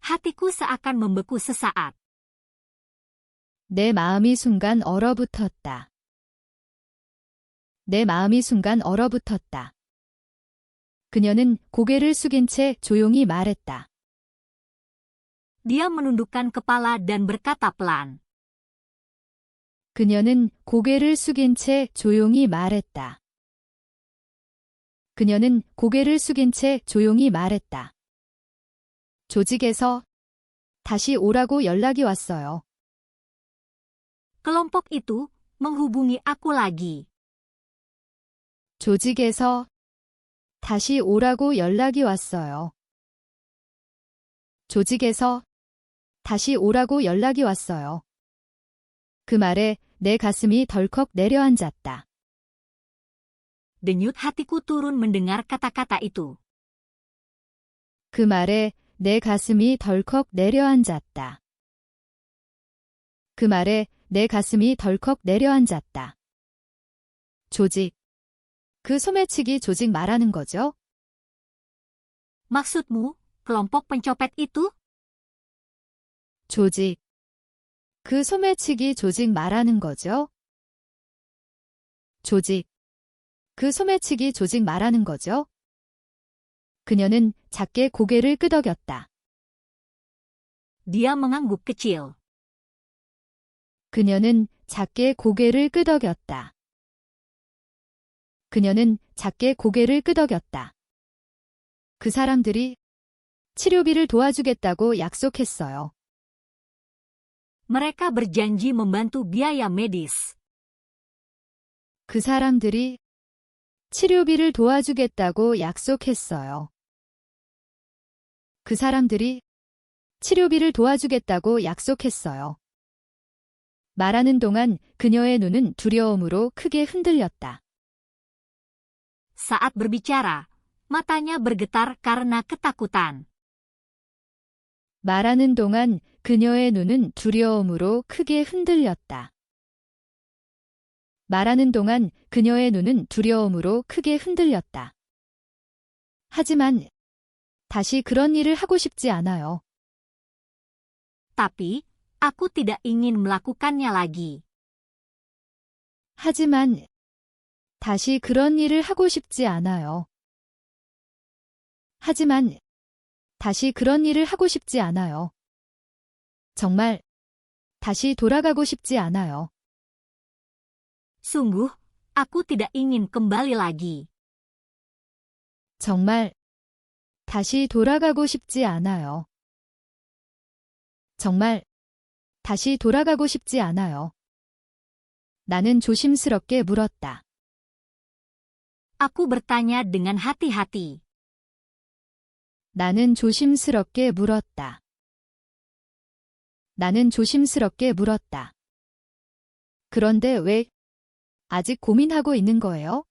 Hatiku seakan membeku sesaat. 내 마음이 순간 얼어붙었다. 내 마음이 순간 얼어붙었다. 그녀는 고개를 숙인 채 조용히 말했다. Dia menundukkan kepala dan berkata pelan. 그녀는 고개를 숙인 채 조용히 말했다. 그녀는 고개를 숙인 채 조용히 말했다. 조직에서 다시 오라고 연락이 왔어요. Kelompok itu menghubungi aku lagi. 조직에서 다시 오라고 연락이 왔어요. 조직에서 다시 오라고 연락이 왔어요. 그 말에 내 가슴이 덜컥 내려앉았다. Denyut hatiku turun mendengar kata-kata itu. 그 말에 내 가슴이 덜컥 내려앉았다. 그 말에 내 가슴이 덜컥 내려앉았다. 조직. 그 소매치기 조직 말하는 거죠? Maksudmu, kelompok pencopet itu? 조직. 그 소매치기 조직 말하는 거죠? 조직. 그 소매치기 조직 말하는 거죠? 그녀는 작게 고개를 끄덕였다. Dia mengangguk kecil. 그녀는 작게 고개를 끄덕였다. 그녀는 작게 고개를 끄덕였다. 그 사람들이 치료비를 도와주겠다고 약속했어요. Mereka berjanji membantu biaya medis. 그 사람들이 치료비를 도와주겠다고 약속했어요. 그 사람들이 치료비를 도와주겠다고 약속했어요. 말하는 동안 그녀의 눈은 두려움으로 크게 흔들렸다. Saat berbicara, matanya bergetar karena ketakutan. 말하는 동안 그녀의 눈은 두려움으로 크게 흔들렸다. 말하는 동안 그녀의 눈은 두려움으로 크게 흔들렸다. 하지만 다시 그런 일을 하고 싶지 않아요. Tapi, aku tidak ingin melakukannya lagi. 하지만 다시 그런 일을 하고 싶지 않아요. 하지만 다시 그런 일을 하고 싶지 않아요. 정말 다시 돌아가고 싶지 않아요. Sungguh, aku tidak ingin kembali lagi. 정말 다시 돌아가고 싶지 않아요. 정말 다시 돌아가고 싶지 않아요. 나는 조심스럽게 물었다. Aku bertanya dengan hati-hati. 나는 조심스럽게 물었다. 나는 조심스럽게 물었다. 그런데 왜 아직 고민하고 있는 거예요?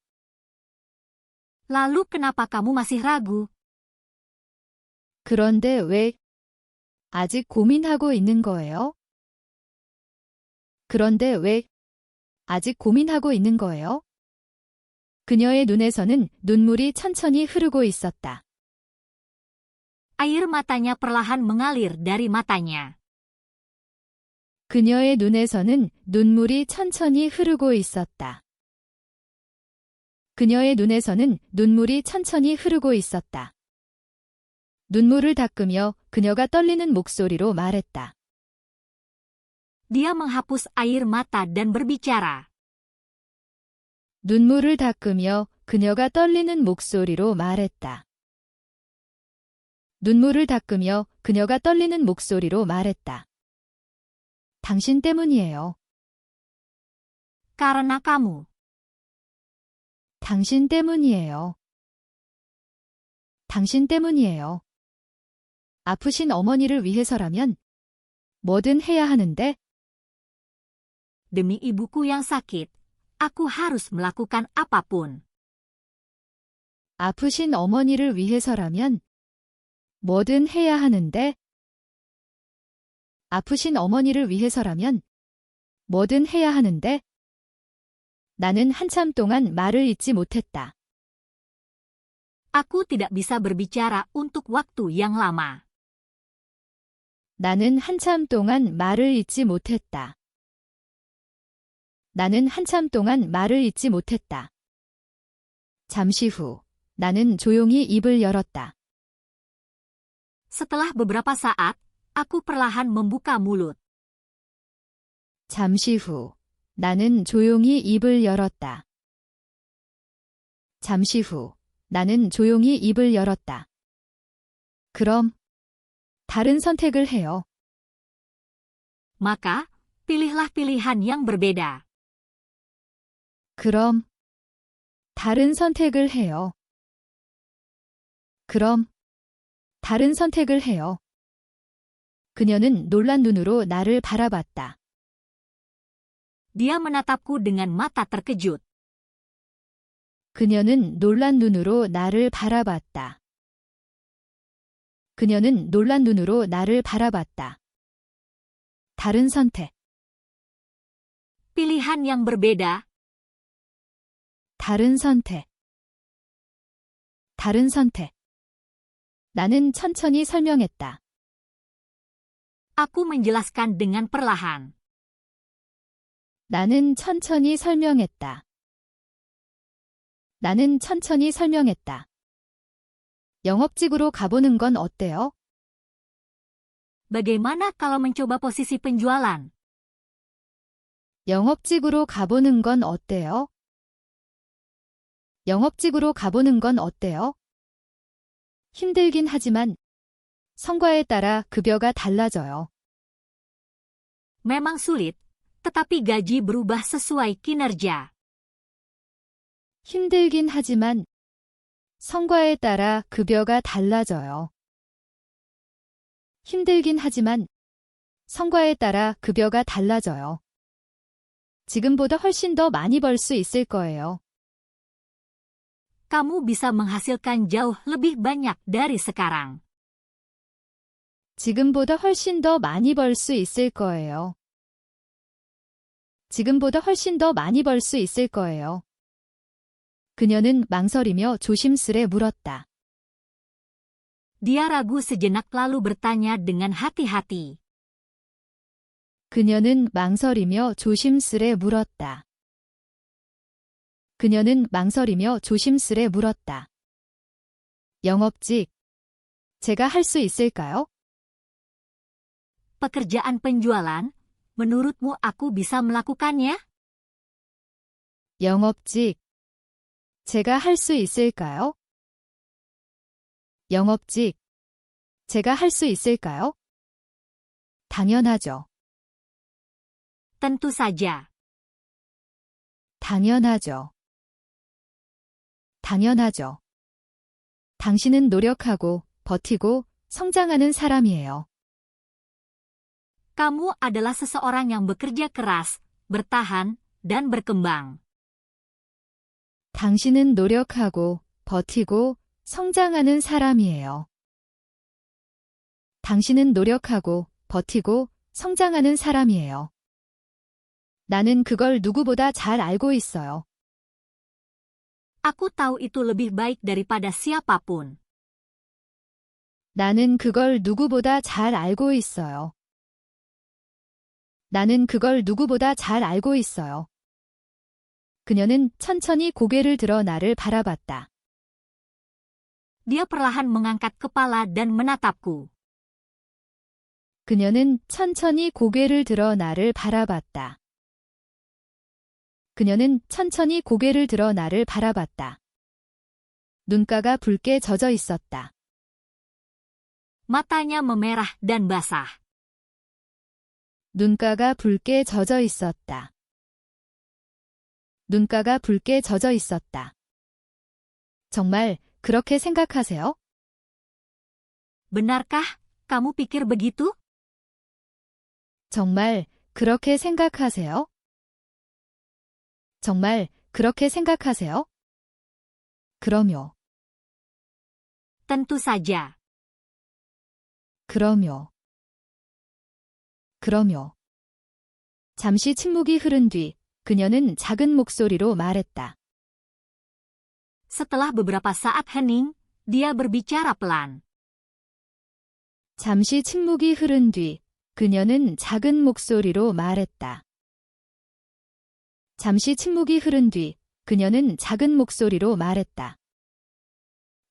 Lalu kenapa kamu masih ragu? 그런데 왜 아직 고민하고 있는 거예요? 그런데 왜 아직 고민하고 있는 거예요? 그녀의 눈에서는 눈물이 천천히 흐르고 있었다. Air matanya perlahan mengalir dari matanya. 그녀의 눈에서는 눈물이 천천히 흐르고 있었다. 그녀의 눈에서는 눈물이 천천히 흐르고 있었다. 눈물을 닦으며 그녀가 떨리는 목소리로 말했다. Dia menghapus air mata dan berbicara. 눈물을 닦으며 그녀가 떨리는 목소리로 말했다. 눈물을 닦으며 그녀가 떨리는 목소리로 말했다. 당신 때문이에요. Karena kamu. 당신 때문이에요. 당신 때문이에요. 아프신 어머니를 위해서라면 뭐든 해야 하는데 Demi ibuku yang sakit, aku harus melakukan apapun. 아프신 어머니를 위해서라면 뭐든 해야 하는데 아프신 어머니를 위해서라면 뭐든 해야 하는데 나는 한참 동안 말을 잇지 못했다. Aku tidak bisa berbicara untuk waktu yang lama. 나는 한참 동안 말을 잇지 못했다. 나는 한참 동안 말을 잇지 못했다. 잠시 후 나는 조용히 입을 열었다. Setelah beberapa saat, aku perlahan membuka mulut. 잠시 후 나는 조용히 입을 열었다. 잠시 후 나는 조용히 입을 열었다. 그럼 다른 선택을 해요. Maka, pilihlah pilihan yang berbeda. 그럼 다른 선택을 해요. 그럼 다른 선택을 해요. 그녀는 놀란 눈으로 나를 바라봤다. Dia menatapku dengan mata terkejut. 그녀는 놀란 눈으로 나를 바라봤다. 그녀는 놀란 눈으로 나를 바라봤다. 다른 선택. Pilihan yang berbeda. 다른 선택. 다른 선택. 나는 천천히 설명했다. Aku menjelaskan dengan perlahan. 나는 천천히 설명했다. 나는 천천히 설명했다. 영업직으로 가보는 건 어때요? Bagaimana kalau mencoba posisi penjualan? 영업직으로 가보는 건 어때요? 영업직으로 가보는 건 어때요? 힘들긴 하지만 성과에 따라 급여가 달라져요. Memang sulit, tetapi gaji berubah sesuai kinerja. 힘들긴 하지만 성과에 따라 급여가 달라져요. 힘들긴 하지만 성과에 따라 급여가 달라져요. 지금보다 훨씬 더 많이 벌 수 있을 거예요. Kamu bisa menghasilkan jauh lebih banyak dari sekarang. 지금보다 훨씬 더 많이 벌 수 있을 거예요. 지금보다 훨씬 더 많이 벌 수 있을 거예요. 그녀는 망설이며 조심스레 물었다. Dia ragu sejenak lalu bertanya dengan hati-hati. 그녀는 망설이며 조심스레 물었다. 그녀는 망설이며 조심스레 물었다. 영업직, 제가 할 수 있을까요? Pekerjaan penjualan, menurutmu aku bisa melakukannya? 영업직, 제가 할 수 있을까요? 영업직, 제가 할 수 있을까요? 당연하죠. Tentu saja. 당연하죠. 당연하죠. 당신은 노력하고 버티고 성장하는 사람이에요. Kamu adalah seseorang yang bekerja keras, bertahan, dan berkembang. 당신은 노력하고 버티고 성장하는 사람이에요. 당신은 노력하고 버티고 성장하는 사람이에요. 나는 그걸 누구보다 잘 알고 있어요. Aku tahu itu lebih baik daripada siapapun. 나는 그걸 누구보다 잘 알고 있어요. 나는 그걸 누구보다 잘 알고 있어요. 그녀는 천천히 고개를 들어 나를 바라봤다. Dia perlahan mengangkat kepala dan menatapku. 그녀는 천천히 고개를 들어 나를 바라봤다. 그녀는 천천히 고개를 들어 나를 바라봤다. 눈가가 붉게 젖어 있었다. Matanya memerah dan basah. 눈가가 붉게 젖어 있었다. 눈가가 붉게 젖어 있었다. 정말 그렇게 생각하세요? Benarkah kamu pikir begitu? 정말 그렇게 생각하세요? 정말 그렇게 생각하세요? 그럼요. Tentu saja. 그럼요. 그럼요. 잠시 침묵이 흐른 뒤 그녀는 작은 목소리로 말했다. Setelah beberapa saat hening, dia berbicara pelan. 잠시 침묵이 흐른 뒤 그녀는 작은 목소리로 말했다. 잠시 침묵이 흐른 뒤 그녀는 작은 목소리로 말했다.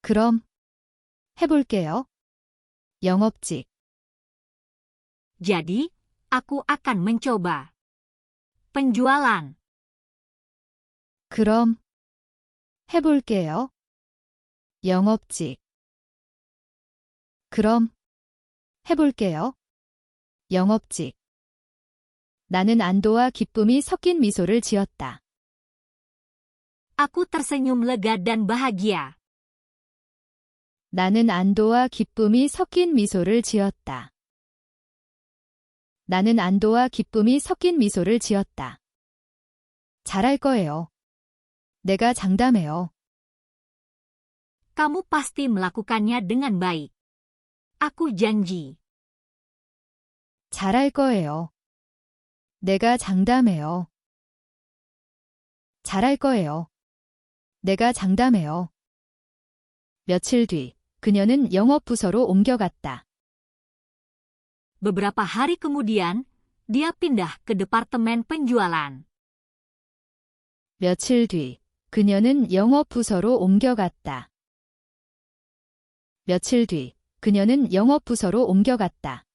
그럼 해볼게요. 영업직. Jadi, aku akan mencoba. Penjualan. 그럼 해볼게요. 영업직. 그럼 해볼게요. 영업직. 나는 안도와 기쁨이 섞인 미소를 지었다. Aku tersenyum lega dan bahagia. 나는 안도와 기쁨이 섞인 미소를 지었다. 나는 안도와 기쁨이 섞인 미소를 지었다. 잘할 거예요. 내가 장담해요. Kamu pasti melakukannya dengan baik. Aku janji. 잘할 거예요. 내가 장담해요. 잘할 거예요. 내가 장담해요. 며칠 뒤, 그녀는 영업부서로 옮겨갔다. Beberapa hari kemudian, dia pindah ke departemen penjualan. 며칠 뒤, 그녀는 영업부서로 옮겨갔다. 며칠 뒤, 그녀는 영업부서로 옮겨갔다.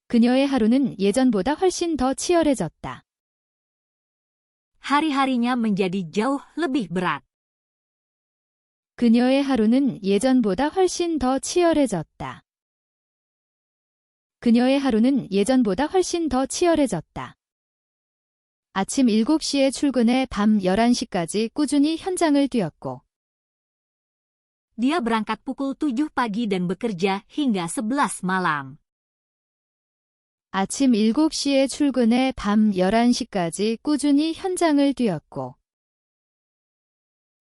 그녀의 하루는 예전보다 훨씬 더 치열해졌다. Hari-harinya menjadi jauh lebih berat. 그녀의 하루는 예전보다 훨씬 더 치열해졌다. 그녀의 하루는 예전보다 훨씬 더 치열해졌다. 아침 7시에 출근해 밤 11시까지 꾸준히 현장을 뛰었고, Dia berangkat pukul 7 pagi dan bekerja hingga 11 malam. 아침 7시에 출근해 밤 11시까지 꾸준히 현장을 뛰었고,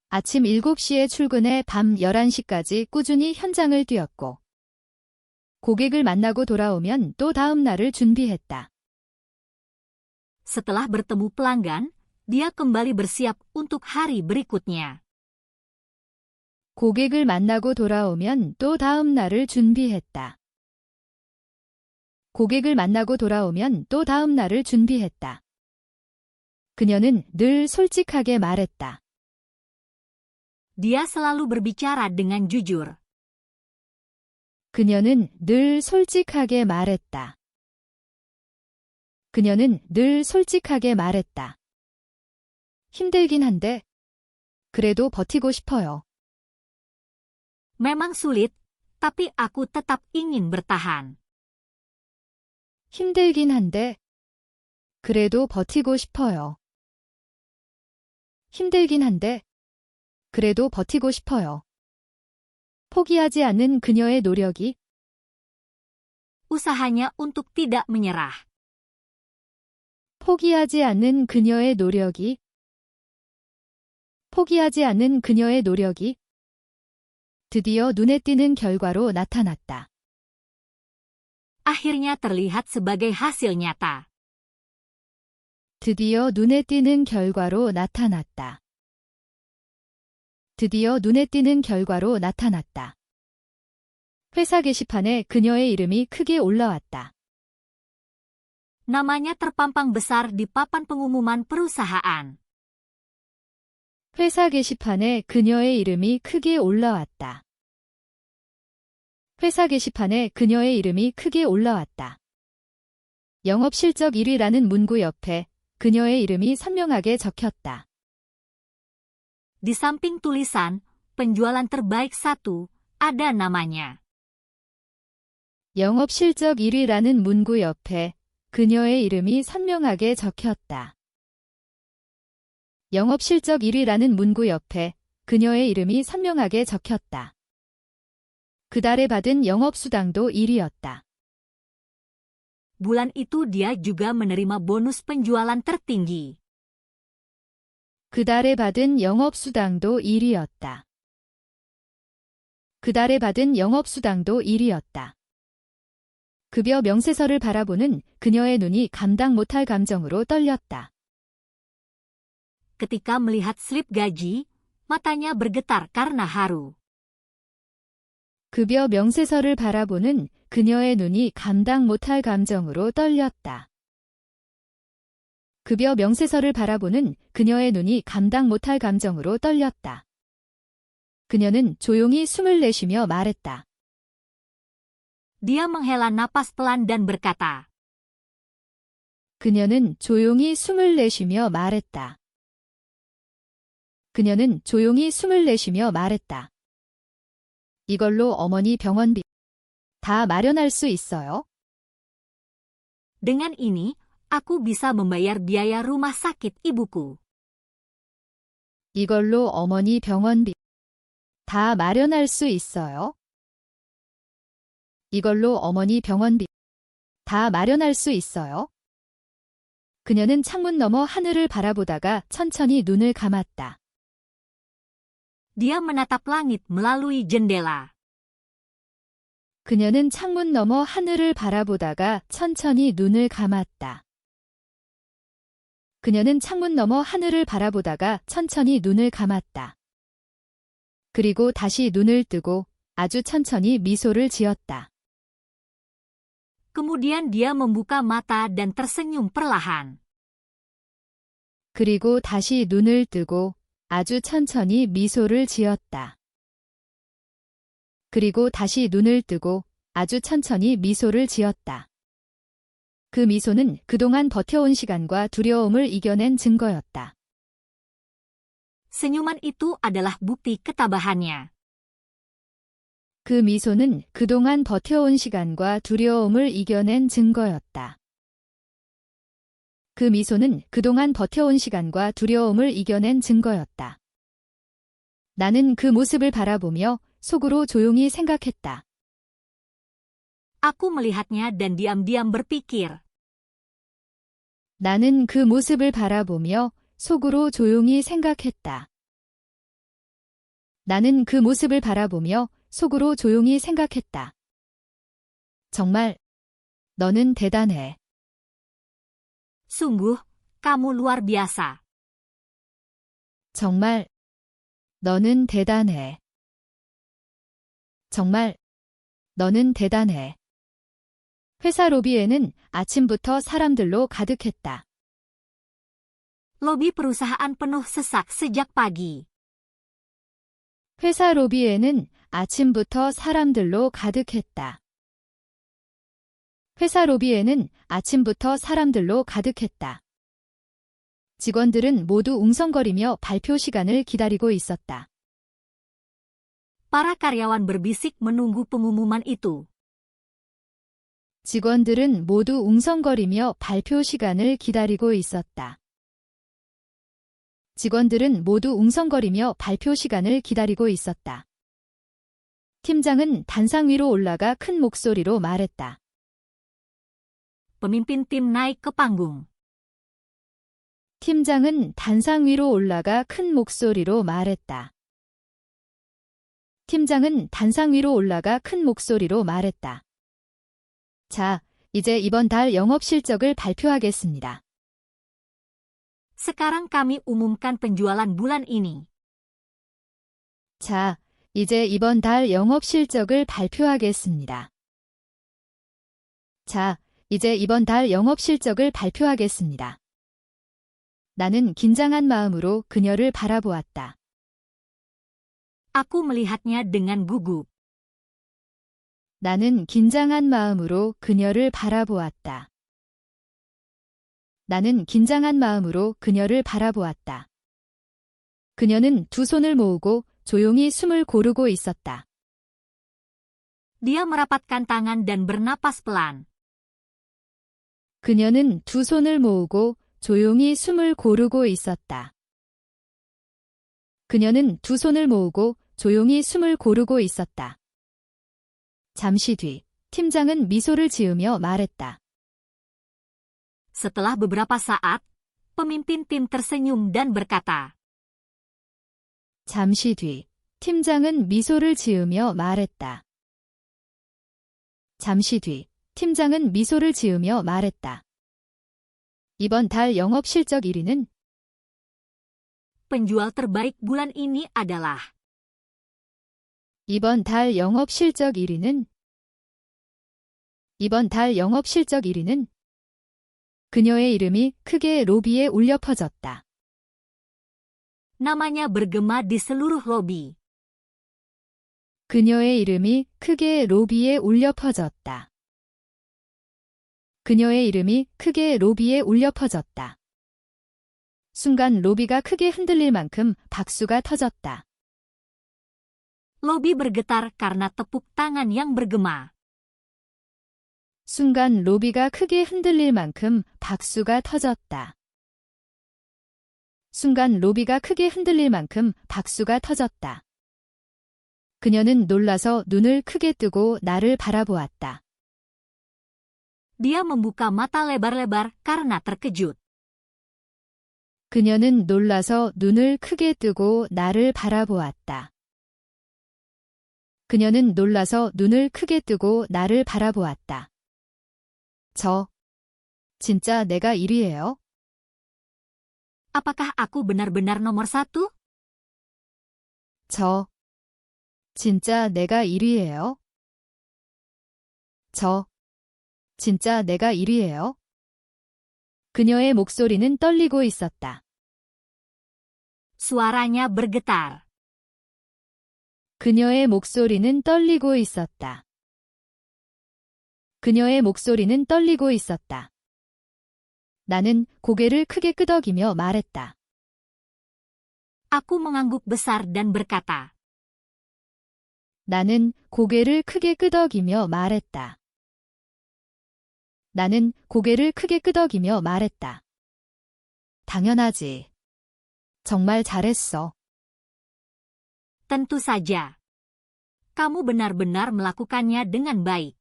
아침 7시에 출근해 밤 11시까지 꾸준히 현장을 뛰었고, 고객을 만나고 돌아오면 또 다음 날을 준비했다. Setelah bertemu pelanggan, dia kembali bersiap untuk hari berikutnya. 고객을 만나고 돌아오면 또 다음 날을 준비했다. 고객을 만나고 돌아오면 또 다음 날을 준비했다. 그녀는 늘 솔직하게 말했다. Dia selalu berbicara dengan jujur. 그녀는 늘 솔직하게 말했다. 그녀는 늘 솔직하게 말했다. 힘들긴 한데, 그래도 버티고 싶어요. Memang sulit, tapi aku tetap ingin bertahan. 힘들긴 한데, 그래도 버티고 싶어요. 힘들긴 한데, 그래도 버티고 싶어요. 포기하지 않는 그녀의 노력이 Usahanya untuk tidak menyerah. 포기하지 않는 그녀의 노력이 포기하지 않는 그녀의 노력이 드디어 눈에 띄는 결과로 나타났다. Akhirnya terlihat sebagai hasil nyata. 드디어 눈에 띄는 결과로 나타났다. 드디어 눈에 띄는 결과로 나타났다. 회사 게시판에 그녀의 이름이 크게 올라왔다. Namanya terpampang besar di papan pengumuman perusahaan. 회사 게시판에 그녀의 이름이 크게 올라왔다. 회사 게시판에 그녀의 이름이 크게 올라왔다. 영업 실적 1위라는 문구 옆에 그녀의 이름이 선명하게 적혔다. Di samping tulisan, penjualan terbaik 1, ada namanya. 영업 실적 1위라는 문구 옆에 그녀의 이름이 선명하게 적혔다. 영업 실적 1위라는 문구 옆에 그녀의 이름이 선명하게 적혔다. 그달에 받은 영업수당도 1위였다. Bulan itu dia juga menerima bonus penjualan tertinggi. 그달에 받은 영업수당도 1위였다. 그달에 받은 영업수당도 1위였다. 급여 명세서를 바라보는 그녀의 눈이 감당 못할 감정으로 떨렸다. Ketika melihat slip gaji, matanya bergetar karena haru. 급여 명세서를 바라보는 그녀의 눈이 감당 못할 감정으로 떨렸다. 급여 명세서를 바라보는 그녀의 눈이 감당 못할 감정으로 떨렸다. 그녀는 조용히 숨을 내쉬며 말했다. Dia menghela napas pelan dan berkata, 그녀는 조용히 숨을 내쉬며 말했다. 그녀는 조용히 숨을 내쉬며 말했다. 이걸로 어머니 병원비 다 마련할 수 있어요? Dengan ini, aku bisa membayar biaya rumah sakit ibuku. 이걸로 어머니 병원비 다 마련할 수 있어요? 이걸로 어머니 병원비 다 마련할 수 있어요? 그녀는 창문 너머 하늘을 바라보다가 천천히 눈을 감았다. Dia menatap langit melalui jendela. 그녀는 창문 너머 하늘을 바라보다가 천천히 눈을 감았다. 그녀는 창문 너머 하늘을 바라보다가 천천히 눈을 감았다. 그리고 다시 눈을 뜨고 아주 천천히 미소를 지었다. Kemudian dia membuka mata dan tersenyum perlahan. 그리고 다시 눈을 뜨고 아주 천천히 미소를 지었다. 그리고 다시 눈을 뜨고 아주 천천히 미소를 지었다. 그 미소는 그동안 버텨온 시간과 두려움을 이겨낸 증거였다. Senyuman itu adalah bukti ketabahannya. 그 미소는 그동안 버텨온 시간과 두려움을 이겨낸 증거였다. 그 미소는 그동안 버텨온 시간과 두려움을 이겨낸 증거였다. 나는 그 모습을 바라보며 속으로 조용히 생각했다. Aku melihatnya dan diam-diam berpikir. 나는 그 모습을 바라보며 속으로 조용히 생각했다. 나는 그 모습을 바라보며 속으로 조용히 생각했다. 정말, 너는 대단해. Sungguh, kamu luar biasa. 정말, 너는 대단해. 정말, 너는 대단해. 회사 로비에는 아침부터 사람들로 가득했다. Lobi perusahaan penuh sesak sejak pagi. 회사 로비에는 아침부터 사람들로 가득했다. 회사 로비에는 아침부터 사람들로 가득했다. 직원들은 모두 웅성거리며 발표 시간을 기다리고 있었다. Para karyawan berbisik menunggu pengumuman itu. 직원들은 모두 웅성거리며 발표 시간을 기다리고 있었다. 직원들은 모두 웅성거리며 발표 시간을 기다리고 있었다. 팀장은 단상 위로 올라가 큰 목소리로 말했다. Pemimpin tim naik ke panggung. 팀장은 단상 위로 올라가 큰 목소리로 말했다. 팀장은 단상 위로 올라가 큰 목소리로 말했다. 자, 이제 이번 달 영업 실적을 발표하겠습니다. Sekarang kami umumkan penjualan bulan ini. 자, 이제 이번 달 영업 실적을 발표하겠습니다. 자, 이제 이번 달 영업 실적을 발표하겠습니다. 나는 긴장한 마음으로 그녀를 바라보았다. Aku melihatnya dengan gugup. 나는 긴장한 마음으로 그녀를 바라보았다. 나는 긴장한 마음으로 그녀를 바라보았다. 그녀는 두 손을 모으고 조용히 숨을 고르고 있었다. Dia merapatkan tangan dan bernapas pelan. 그녀는 두 손을 모으고 조용히 숨을 고르고 있었다. 그녀는 두 손을 모으고 조용히 숨을 고르고 있었다. 잠시 뒤, 팀장은 미소를 지으며 말했다. Setelah beberapa saat, pemimpin tim tersenyum dan berkata. 잠시 뒤, 팀장은 미소를 지으며 말했다. 잠시 뒤, 팀장은 미소를 지으며 말했다. 이번 달 영업 실적 1위는 Penjual terbaik bulan ini adalah. 이번 달 영업 실적 1위는 이번 달 영업 실적 1위는 그녀의 이름이 크게 로비에 울려 퍼졌다. Namanya bergema di seluruh lobi. 그녀의 이름이 크게 로비에 울려 퍼졌다. 그녀의 이름이 크게 로비에 울려 퍼졌다. 순간 로비가 크게 흔들릴 만큼 박수가 터졌다. Lobi bergetar karena tepuk tangan yang bergema. 순간 로비가 크게 흔들릴 만큼 박수가 터졌다. 순간 로비가 크게 흔들릴 만큼 박수가 터졌다. 그녀는 놀라서 눈을 크게 뜨고 나를 바라보았다. Dia membuka mata lebar-lebar karena terkejut. 그녀는 놀라서 눈을 크게 뜨고 나를 바라보았다. 그녀는 놀라서 눈을 크게 뜨고 나를 바라보았다. 진짜 내가 1위예요? Apakah aku benar-benar nomor satu? 진짜 내가 1위예요? 진짜 내가 1위예요? 그녀의 목소리는 떨리고 있었다. Suaranya bergetar. 그녀의 목소리는 떨리고 있었다. 그녀의 목소리는 떨리고 있었다. 나는 고개를 크게 끄덕이며 말했다. Aku mengangguk besar dan berkata, 나는 고개를 크게 끄덕이며 말했다. 나는 고개를 크게 끄덕이며 말했다. 당연하지. 정말 잘했어. tentu saja. Kamu benar-benar melakukannya dengan baik.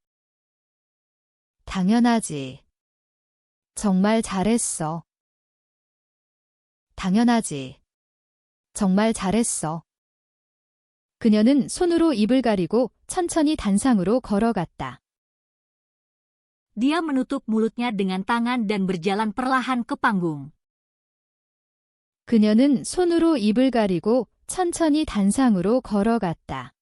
당연하지. 정말 잘했어. 당연하지. 정말 잘했어. 그녀는 손으로 입을 가리고 천천히 단상으로 걸어갔다. Dia menutup mulutnya dengan tangan dan berjalan perlahan ke panggung. 그녀는 손으로 입을 가리고 천천히 단상으로 걸어갔다.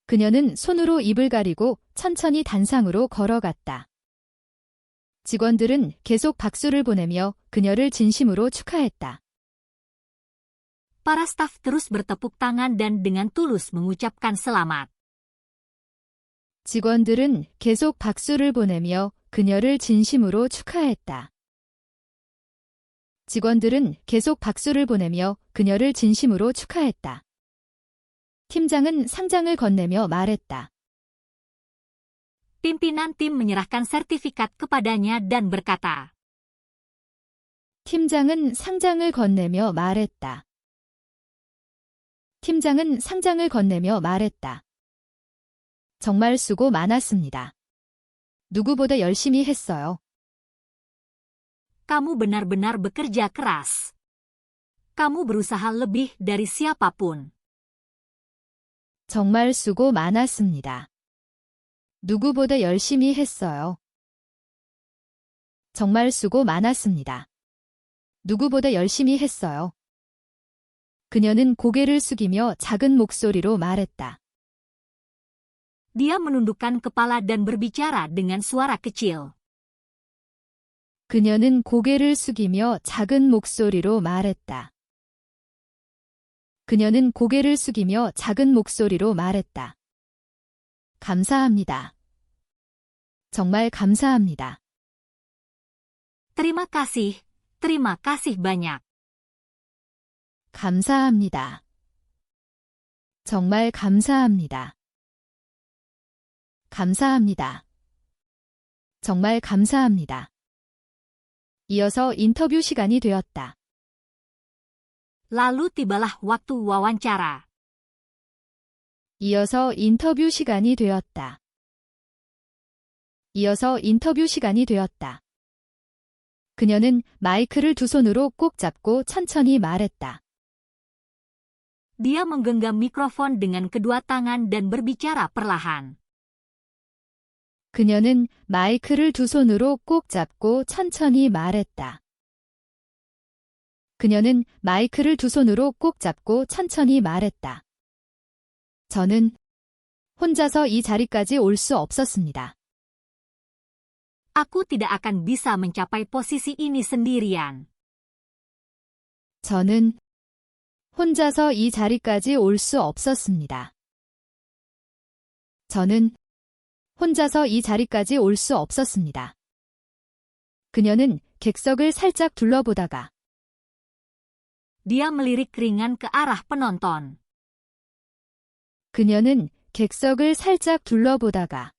그녀는 손으로 입을 가리고 천천히 단상으로 걸어갔다. 직원들은 계속 박수를 보내며 그녀를 진심으로 축하했다. Para staf terus bertepuk tangan dan dengan tulus mengucapkan selamat. 직원들은 계속 박수를 보내며 그녀를 진심으로 축하했다. 직원들은 계속 박수를 보내며 그녀를 진심으로 축하했다. 팀장은 상장을 건네며 말했다. Pimpinan tim menyerahkan sertifikat kepadanya dan berkata, 팀장은 상장을 건네며 말했다. 팀장은 상장을 건네며 말했다. 정말 수고 많았습니다. 누구보다 열심히 했어요. Kamu benar-benar bekerja keras. Kamu berusaha lebih dari siapapun. 정말 수고 많았습니다. 누구보다 열심히 했어요. 정말 수고 많았습니다. 누구보다 열심히 했어요. 그녀는 고개를 숙이며 작은 목소리로 말했다. Dia menundukkan kepala dan berbicara dengan suara kecil. 그녀는 고개를 숙이며 작은 목소리로 말했다. 그녀는 고개를 숙이며 작은 목소리로 말했다. 감사합니다. 정말 감사합니다. Terima kasih banyak. 감사합니다. 정말 감사합니다. 감사합니다. 정말 감사합니다. 이어서 인터뷰 시간이 되었다. Lalu tibalah waktu wawancara. 이어서 인터뷰 시간이 되었다. 이어서 인터뷰 시간이 되었다. 그녀는 마이크를 두 손으로 꼭 잡고 천천히 말했다. Dia menggenggam mikrofon dengan kedua tangan dan berbicara perlahan. 그녀는 마이크를 두 손으로 꼭 잡고 천천히 말했다. 그녀는 마이크를 두 손으로 꼭 잡고 천천히 말했다. 저는 혼자서 이 자리까지 올 수 없었습니다. Aku tidak akan bisa mencapai posisi ini sendirian. 저는 혼자서 이 자리까지 올 수 없었습니다. 저는 혼자서 이 자리까지 올 수 없었습니다. 그녀는 객석을 살짝 둘러보다가 Dia melirik ringan ke arah penonton. 그녀는 객석을 살짝 둘러보다가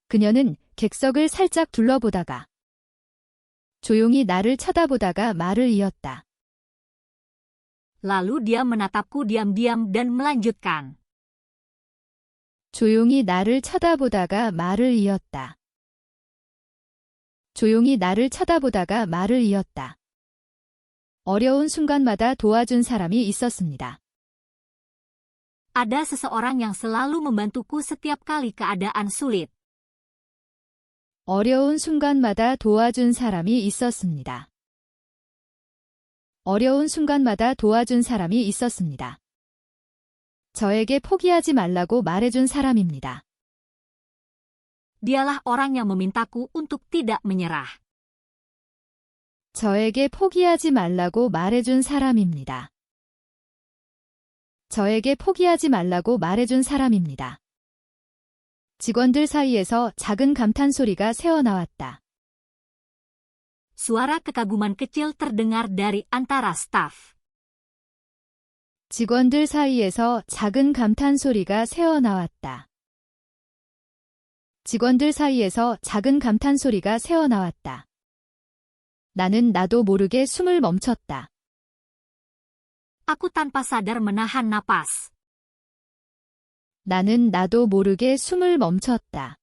그녀는 객석을 살짝 둘러보다가 조용히 나를 쳐다보다가 말을 이었다. Lalu dia menatapku diam-diam dan melanjutkan. 조용히 나를 쳐다보다가 말을 이었다. 조용히 나를 쳐다보다가 말을 이었다. 어려운 순간마다 도와준 사람이 있었습니다. Ada seseorang yang selalu membantuku setiap kali keadaan sulit. 어려운 순간마다 도와준 사람이 있었습니다. 어려운 순간마다 도와준 사람이 있었습니다. 저에게 포기하지 말라고 말해준 사람입니다. Dialah orang yang memintaku untuk tidak menyerah. 저에게 포기하지 말라고 말해준 사람입니다. 저에게 포기하지 말라고 말해준 사람입니다. 직원들 사이에서 작은 감탄 소리가 새어나왔다. Suara kekaguman kecil terdengar dari antara staf. 직원들 사이에서 작은 감탄 소리가 새어나왔다. 직원들 사이에서 작은 감탄 소리가 새어나왔다. 나는 나도 모르게 숨을 멈췄다. Aku tanpa sadar menahan napas. 나는 나도 모르게 숨을 멈췄다.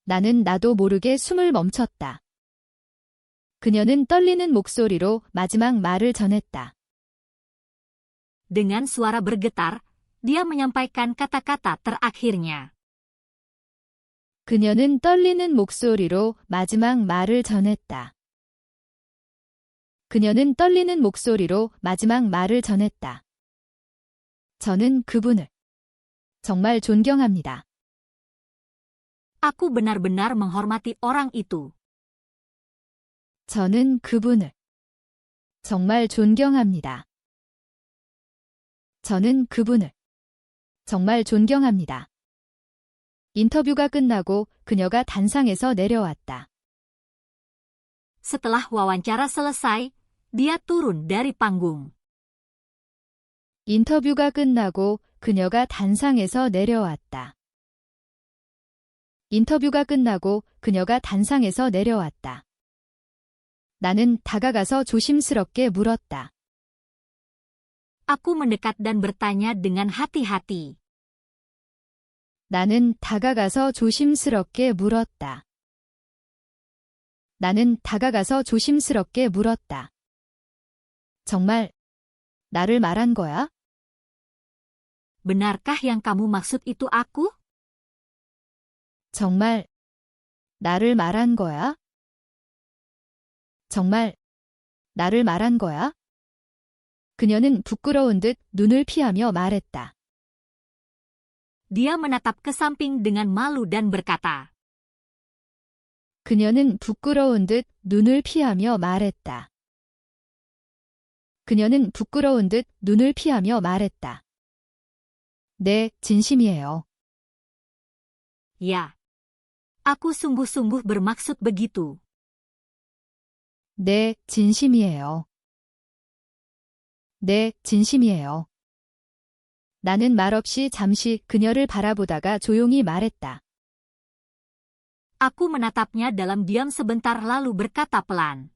나는 나도 모르게 숨을 멈췄다. 그녀는 떨리는 목소리로 마지막 말을 전했다. Dengan suara bergetar, dia menyampaikan kata-kata terakhirnya. 그녀는 떨리는 목소리로 마지막 말을 전했다. 그녀는 떨리는 목소리로 마지막 말을 전했다. 저는 그분을 정말 존경합니다. Aku benar-benar menghormati orang itu. 저는 그분을 정말 존경합니다. 저는 그분을 정말 존경합니다. 인터뷰가 끝나고 그녀가 단상에서 내려왔다. Setelah wawancara selesai, dia turun dari panggung. 인터뷰가 끝나고 그녀가 단상에서 내려왔다. 인터뷰가 끝나고 그녀가 단상에서 내려왔다. 나는 다가가서 조심스럽게 물었다. Aku mendekat dan bertanya dengan hati-hati. 나는 다가가서 조심스럽게 물었다. 나는 다가가서 조심스럽게 물었다. 정말 나를 말한 거야? Benarkah yang kamu maksud itu aku? 정말 나를 말한 거야? 정말 나를 말한 거야? 그녀는 부끄러운 듯 눈을 피하며 말했다. Dia menatap ke samping dengan malu dan berkata. 그녀는 부끄러운 듯 눈을 피하며 말했다. 그녀는 부끄러운 듯 눈을 피하며 말했다. 네, 진심이에요. Ya. Aku sungguh-sungguh bermaksud begitu. 네, 진심이에요. 네, 진심이에요. 나는 말없이 잠시 그녀를 바라보다가 조용히 말했다. Aku menatapnya dalam diam sebentar lalu berkata pelan.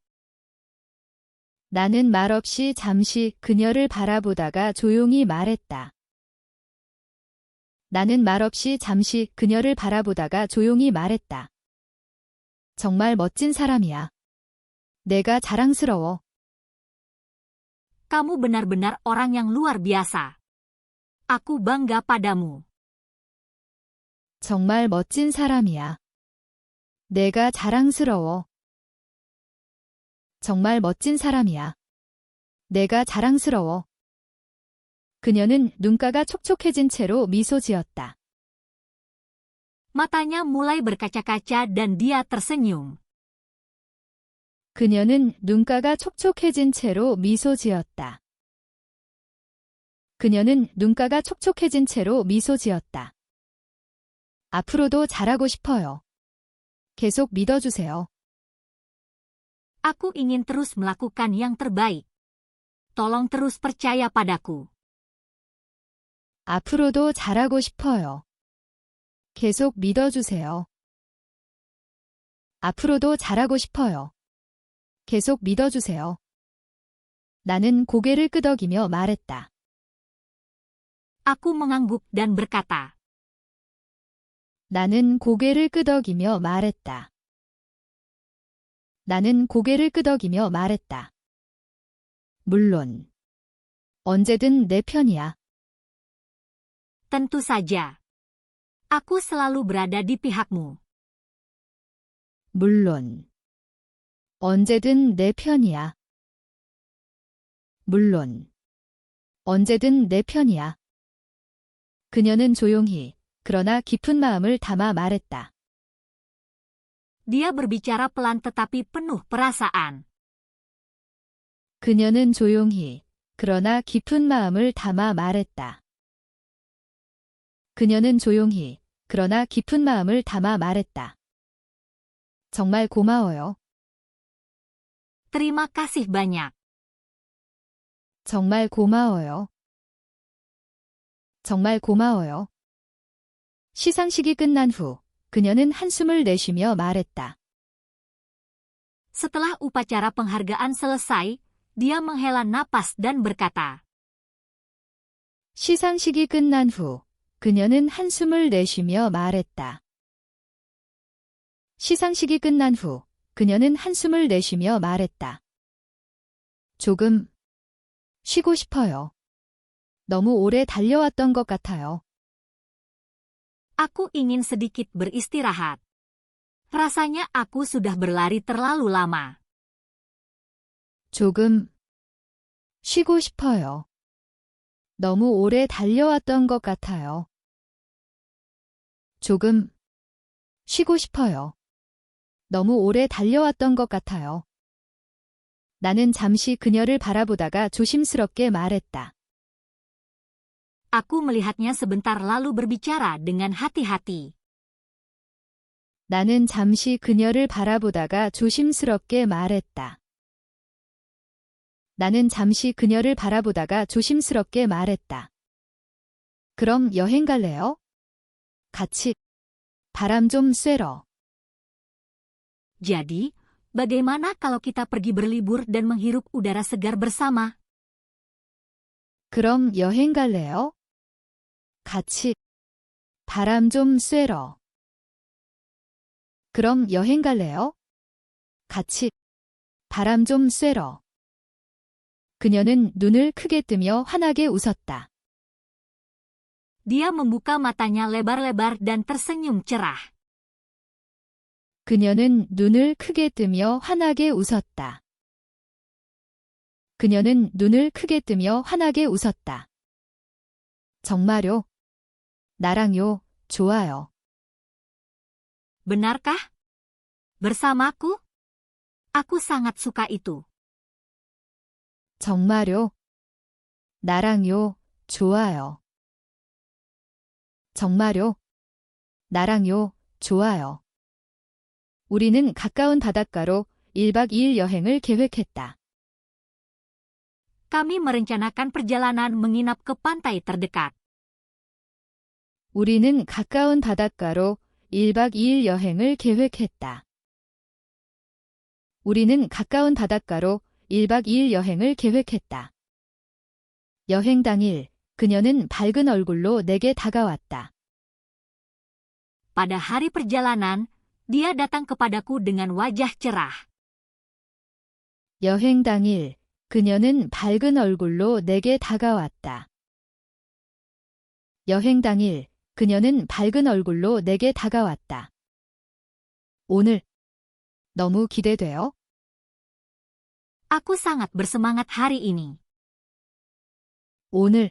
나는 말없이 잠시 그녀를 바라보다가 조용히 말했다. 나는 말없이 잠시 그녀를 바라보다가 조용히 말했다. 정말 멋진 사람이야. 내가 자랑스러워. Kamu benar-benar orang yang luar biasa. Aku bangga padamu. 정말 멋진 사람이야. 내가 자랑스러워. 정말 멋진 사람이야. 내가 자랑스러워. 그녀는 눈가가 촉촉해진 채로 미소 지었다. Matanya mulai berkaca-kaca dan dia tersenyum. 그녀는 눈가가 촉촉해진 채로 미소 지었다. 그녀는 눈가가 촉촉해진 채로 미소 지었다. 앞으로도 잘하고 싶어요. 계속 믿어주세요. Aku ingin terus melakukan yang terbaik. Tolong terus percaya padaku. 앞으로도 잘하고 싶어요. 계속 믿어주세요. 앞으로도 잘하고 싶어요. 계속 믿어주세요. 나는 고개를 끄덕이며 말했다. Aku mengangguk dan berkata. 나는 고개를 끄덕이며 말했다. 나는 고개를 끄덕이며 말했다. 물론. 언제든 내 편이야. Tentu saja. Aku selalu berada di pihakmu. 물론. 언제든 내 편이야. 물론. 언제든 내 편이야. 그녀는 조용히, 그러나 깊은 마음을 담아 말했다. Dia berbicara pelan tetapi penuh perasaan. 그녀는 조용히, 그러나 깊은 마음을 담아 말했다. 그녀는 조용히, 그러나 깊은 마음을 담아 말했다. 정말 고마워요. Terima kasih banyak. 정말 고마워요. 정말 고마워요. 시상식이 끝난 후 그녀는 한숨을 내쉬며 말했다. Setelah upacara penghargaan selesai, dia menghela napas dan berkata, 시상식이 끝난 후 그녀는 한숨을 내쉬며 말했다. 시상식이 끝난 후 그녀는 한숨을 내쉬며 말했다. 조금 쉬고 싶어요. 너무 오래 달려왔던 것 같아요. Aku ingin sedikit beristirahat. Rasanya aku sudah berlari terlalu lama. 조금 쉬고 싶어요. 너무 오래 달려왔던 것 같아요. 조금 쉬고 싶어요. 너무 오래 달려왔던 것 같아요. 나는 잠시 그녀를 바라보다가 조심스럽게 말했다. Aku melihatnya sebentar lalu berbicara dengan hati-hati. 나는 잠시 그녀를 바라보다가 조심스럽게 말했다. 나는 잠시 그녀를 바라보다가 조심스럽게 말했다. 그럼 여행 갈래요? 같이 바람 좀 쐬러. Jadi, bagaimana kalau kita pergi berlibur dan menghirup udara segar bersama? 그럼 여행 갈래요? 같이 바람 좀 쐬러. 그럼 여행 갈래요? 같이 바람 좀 쐬러. 그녀는 눈을 크게 뜨며 환하게 웃었다. Dia membuka matanya lebar-lebar dan tersenyum cerah. 그녀는 눈을 크게 뜨며 환하게 웃었다. 그녀는 눈을 크게 뜨며 환하게 웃었다. 정말요? 나랑요, 좋아요. Benarkah? Bersamaku? Aku sangat suka itu. 정말요? 나랑요, 좋아요. 정말요? 나랑요, 좋아요. 우리는 가까운 바닷가로 1박 2일 여행을 계획했다. Kami merencanakan perjalanan menginap ke pantai terdekat. 우리는 가까운 바닷가로 1박 2일 여행을 계획했다. 우리는 가까운 바닷가로 1박 2일 여행을 계획했다. 여행 당일, 그녀는 밝은 얼굴로 내게 다가왔다. Pada hari perjalanan, dia datang kepadaku dengan wajah cerah. 여행 당일, 그녀는 밝은 얼굴로 내게 다가왔다. 여행 당일, 그녀는 밝은 얼굴로 내게 다가왔다. 오늘 너무 기대돼요. Aku sangat bersemangat hari ini. 오늘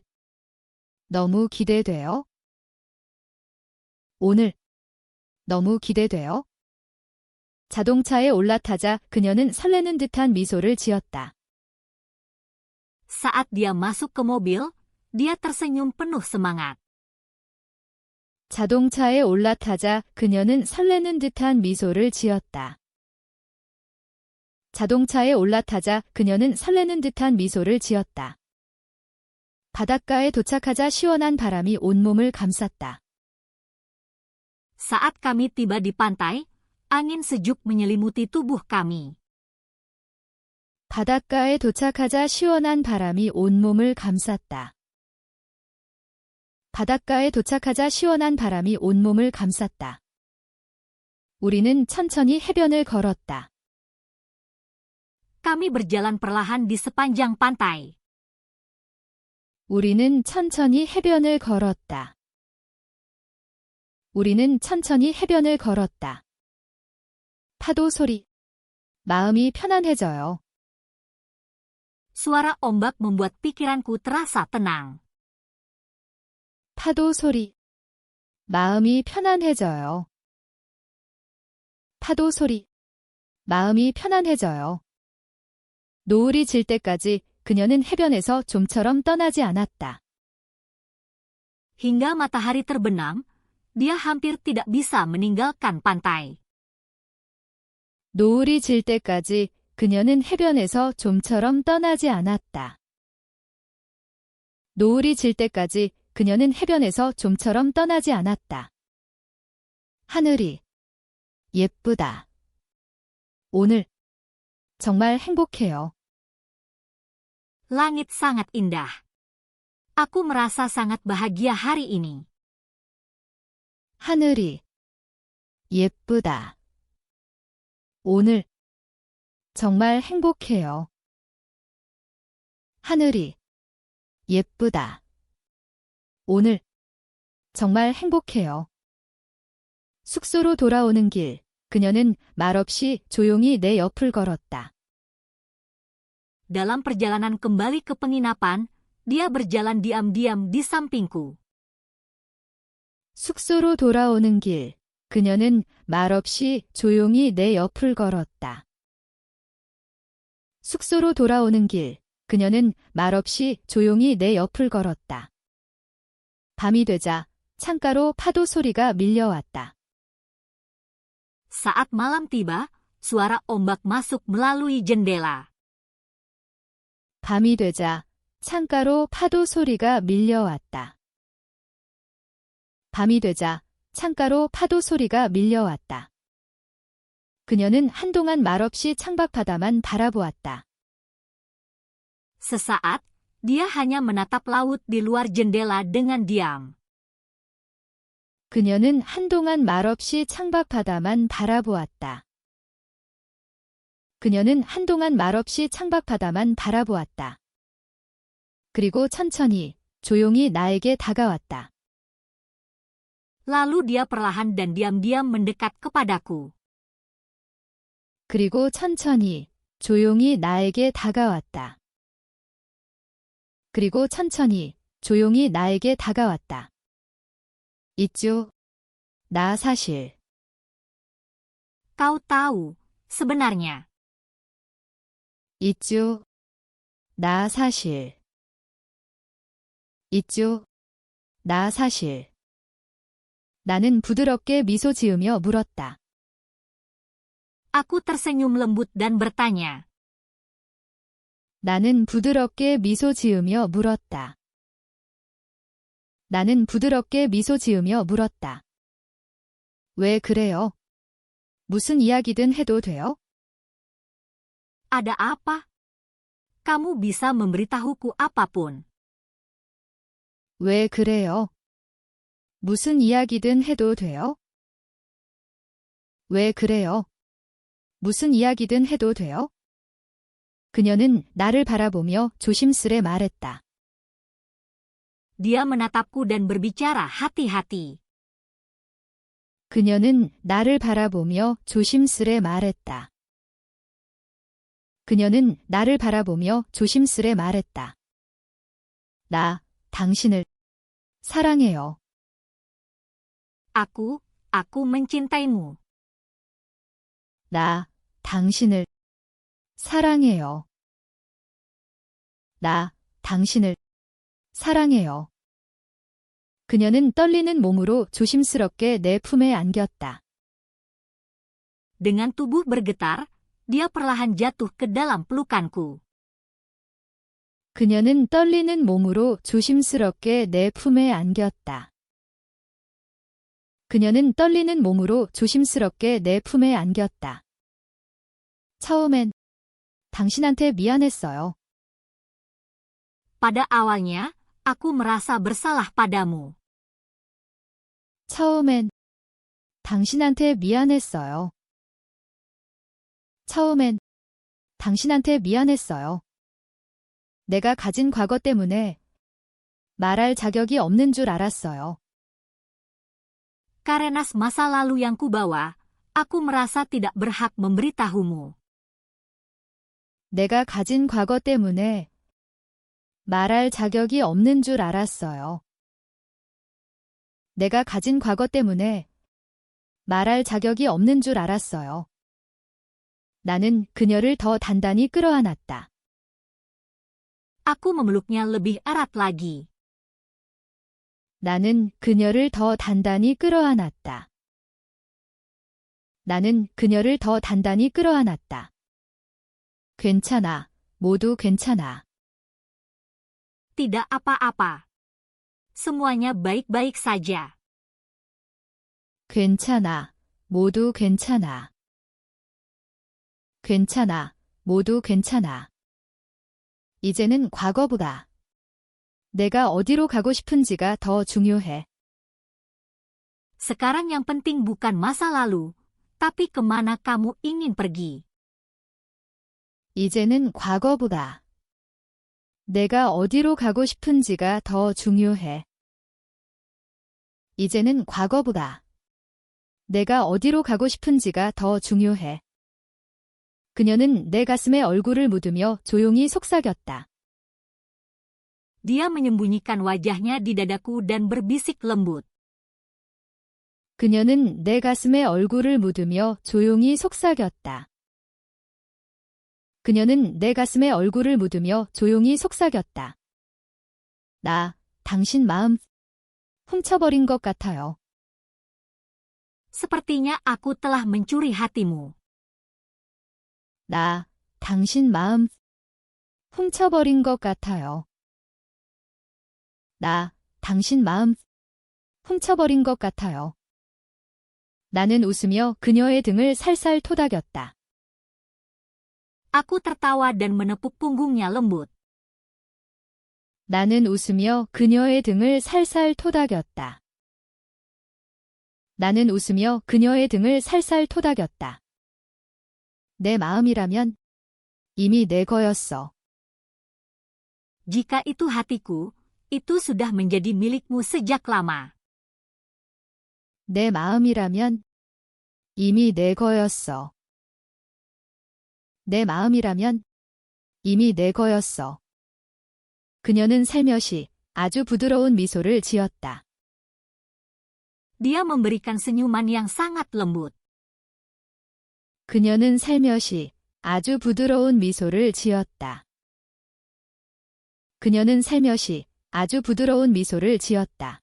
너무 기대돼요. 오늘 너무 기대돼요. 자동차에 올라타자 그녀는 설레는 듯한 미소를 지었다. Saat dia masuk ke mobil, dia tersenyum penuh semangat. 자동차에 올라타자 그녀는 설레는 듯한 미소를 지었다. 자동차에 올라타자 그녀는 설레는 듯한 미소를 지었다. 바닷가에 도착하자 시원한 바람이 온몸을 감쌌다. Saat kami tiba di pantai, angin sejuk menyelimuti tubuh kami. 바닷가에 도착하자 시원한 바람이 온몸을 감쌌다. 바닷가에 도착하자 시원한 바람이 온몸을 감쌌다. 우리는 천천히 해변을 걸었다. Kami berjalan perlahan di sepanjang pantai. 우리는 천천히 해변을 걸었다. 우리는 천천히 해변을 걸었다. 파도 소리. 마음이 편안해져요. Suara ombak membuat pikiranku terasa tenang. 파도 소리. 마음이 편안해져요. 파도 소리. 마음이 편안해져요. 노을이 질 때까지 그녀는 해변에서 좀처럼 떠나지 않았다. Hingga matahari terbenam, dia hampir tidak bisa meninggalkan pantai. 노을이 질 때까지 그녀는 해변에서 좀처럼 떠나지 않았다. 노을이 질 때까지 그녀는 해변에서 좀처럼 떠나지 않았다. 하늘이 예쁘다. 오늘 정말 행복해요. Langit sangat indah. Aku merasa sangat bahagia hari ini. 하늘이 예쁘다. 오늘 정말 행복해요. 하늘이 예쁘다. 오늘 정말 행복해요. 숙소로 돌아오는 길, 그녀는 말없이 조용히 내 옆을 걸었다. Dalam perjalanan kembali ke penginapan, dia berjalan diam-diam di sampingku. 숙소로 돌아오는 길, 그녀는 말없이 조용히 내 옆을 걸었다. 숙소로 돌아오는 길, 그녀는 말없이 조용히 내 옆을 걸었다. 밤이 되자 창가로 파도 소리가 밀려왔다. Saat malam tiba, suara ombak masuk melalui jendela. 밤이 되자 창가로 파도 소리가 밀려왔다. 밤이 되자 창가로 파도 소리가 밀려왔다. 그녀는 한동안 말없이 창밖바다만 바라보았다. Sesaat, dia hanya menatap laut di luar jendela dengan diam. 그녀는 한동안 말없이 창밖바다만 바라보았다. 그녀는 한동안 말없이 창밖바다만 바라보았다. 그리고 천천히, 조용히 나에게 다가왔다. Lalu dia perlahan dan diam-diam mendekat kepadaku. 그리고 천천히, 조용히 나에게 다가왔다. 그리고 천천히, 조용히 나에게 다가왔다. 있죠. 나 사실. Kau tahu, sebenarnya. 있죠. 나 사실. 있죠. 나 사실. 나는 부드럽게 미소 지으며 물었다. Aku tersenyum lembut dan bertanya. 나는 부드럽게 미소 지으며 물었다. 나는 부드럽게 미소 지으며 물었다. 왜 그래요? 무슨 이야기든 해도 돼요? Ada apa? Kamu bisa memberitahuku apapun. 왜 그래요? 무슨 이야기든 해도 돼요? 왜 그래요? 무슨 이야기든 해도 돼요? 그녀는 나를 바라보며 조심스레 말했다. Dia menatapku dan berbicara hati-hati. 그녀는 나를 바라보며 조심스레 말했다. 그녀는 나를 바라보며 조심스레 말했다. 나, 당신을 사랑해요. Aku mencintaimu. 나, 당신을 사랑해요. 나, 당신을 사랑해요. 그녀는 떨리는 몸으로 조심스럽게 내 품에 안겼다. Dengan tubuh bergetar, dia perlahan jatuh ke dalam pelukanku. 그녀는 떨리는 몸으로 조심스럽게 내 품에 안겼다. 그녀는 떨리는 몸으로 조심스럽게 내 품에 안겼다. 처음엔 당신한테 미안했어요. Pada awalnya, aku merasa bersalah padamu. 처음엔 당신한테 미안했어요. 처음엔 당신한테 미안했어요. 내가 가진 과거 때문에 말할 자격이 없는 줄 알았어요. Karena masa lalu yang kubawa, aku merasa tidak berhak memberitahumu. 내가 가진 과거 때문에 말할 자격이 없는 줄 알았어요. 내가 가진 과거 때문에 말할 자격이 없는 줄 알았어요. 나는 그녀를 더 단단히 끌어안았다. Aku memeluknya lebih erat lagi. 나는 그녀를 더 단단히 끌어안았다. 나는 그녀를 더 단단히 끌어안았다. 괜찮아. 모두 괜찮아. Tidak apa-apa. Semuanya baik-baik saja. 괜찮아. 모두 괜찮아. 괜찮아. 모두 괜찮아. 이제는 과거보다 내가 어디로 가고 싶은지가 더 중요해. Sekarang yang penting bukan masa lalu, tapi kemana kamu ingin pergi. 이제는 과거보다 내가 어디로 가고 싶은지가 더 중요해. 이제는 과거보다 내가 어디로 가고 싶은지가 더 중요해. 그녀는 내 가슴에 얼굴을 묻으며 조용히 속삭였다. Dia menyembunyikan wajahnya di dadaku dan berbisik lembut. 그녀는 내 가슴에 얼굴을 묻으며 조용히 속삭였다. 그녀는 내 가슴에 얼굴을 묻으며 조용히 속삭였다. 나, 당신 마음 훔쳐버린 것 같아요. Sepertinya aku telah mencuri hatimu. 나, 당신 마음 훔쳐버린 것 같아요. 나, 당신 마음 훔쳐버린 것 같아요. 나는 웃으며 그녀의 등을 살살 토닥였다. Aku tertawa dan menepuk punggungnya lembut. 나는 웃으며 그녀의 등을 살살 토닥였다. 나는 웃으며 그녀의 등을 살살 토닥였다. 내 마음이라면 이미 내 거였어. Jika itu hatiku, itu sudah menjadi milikmu sejak lama. 내 마음이라면 이미 내 거였어. 내 마음이라면 이미 내 거였어. 그녀는 살며시 아주 부드러운 미소를 지었다. Dia memberikan senyuman yang sangat lembut. 그녀는 살며시 아주 부드러운 미소를 지었다. 그녀는 살며시 아주 부드러운 미소를 지었다.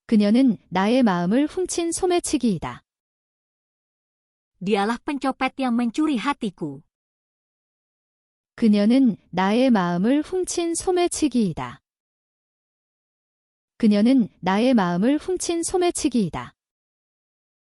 그녀는 나의 마음을 훔친 소매치기이다. Dialah pencopet yang mencuri hatiku. 그녀는 나의 마음을 훔친 소매치기이다. 그녀는 나의 마음을 훔친 소매치기이다.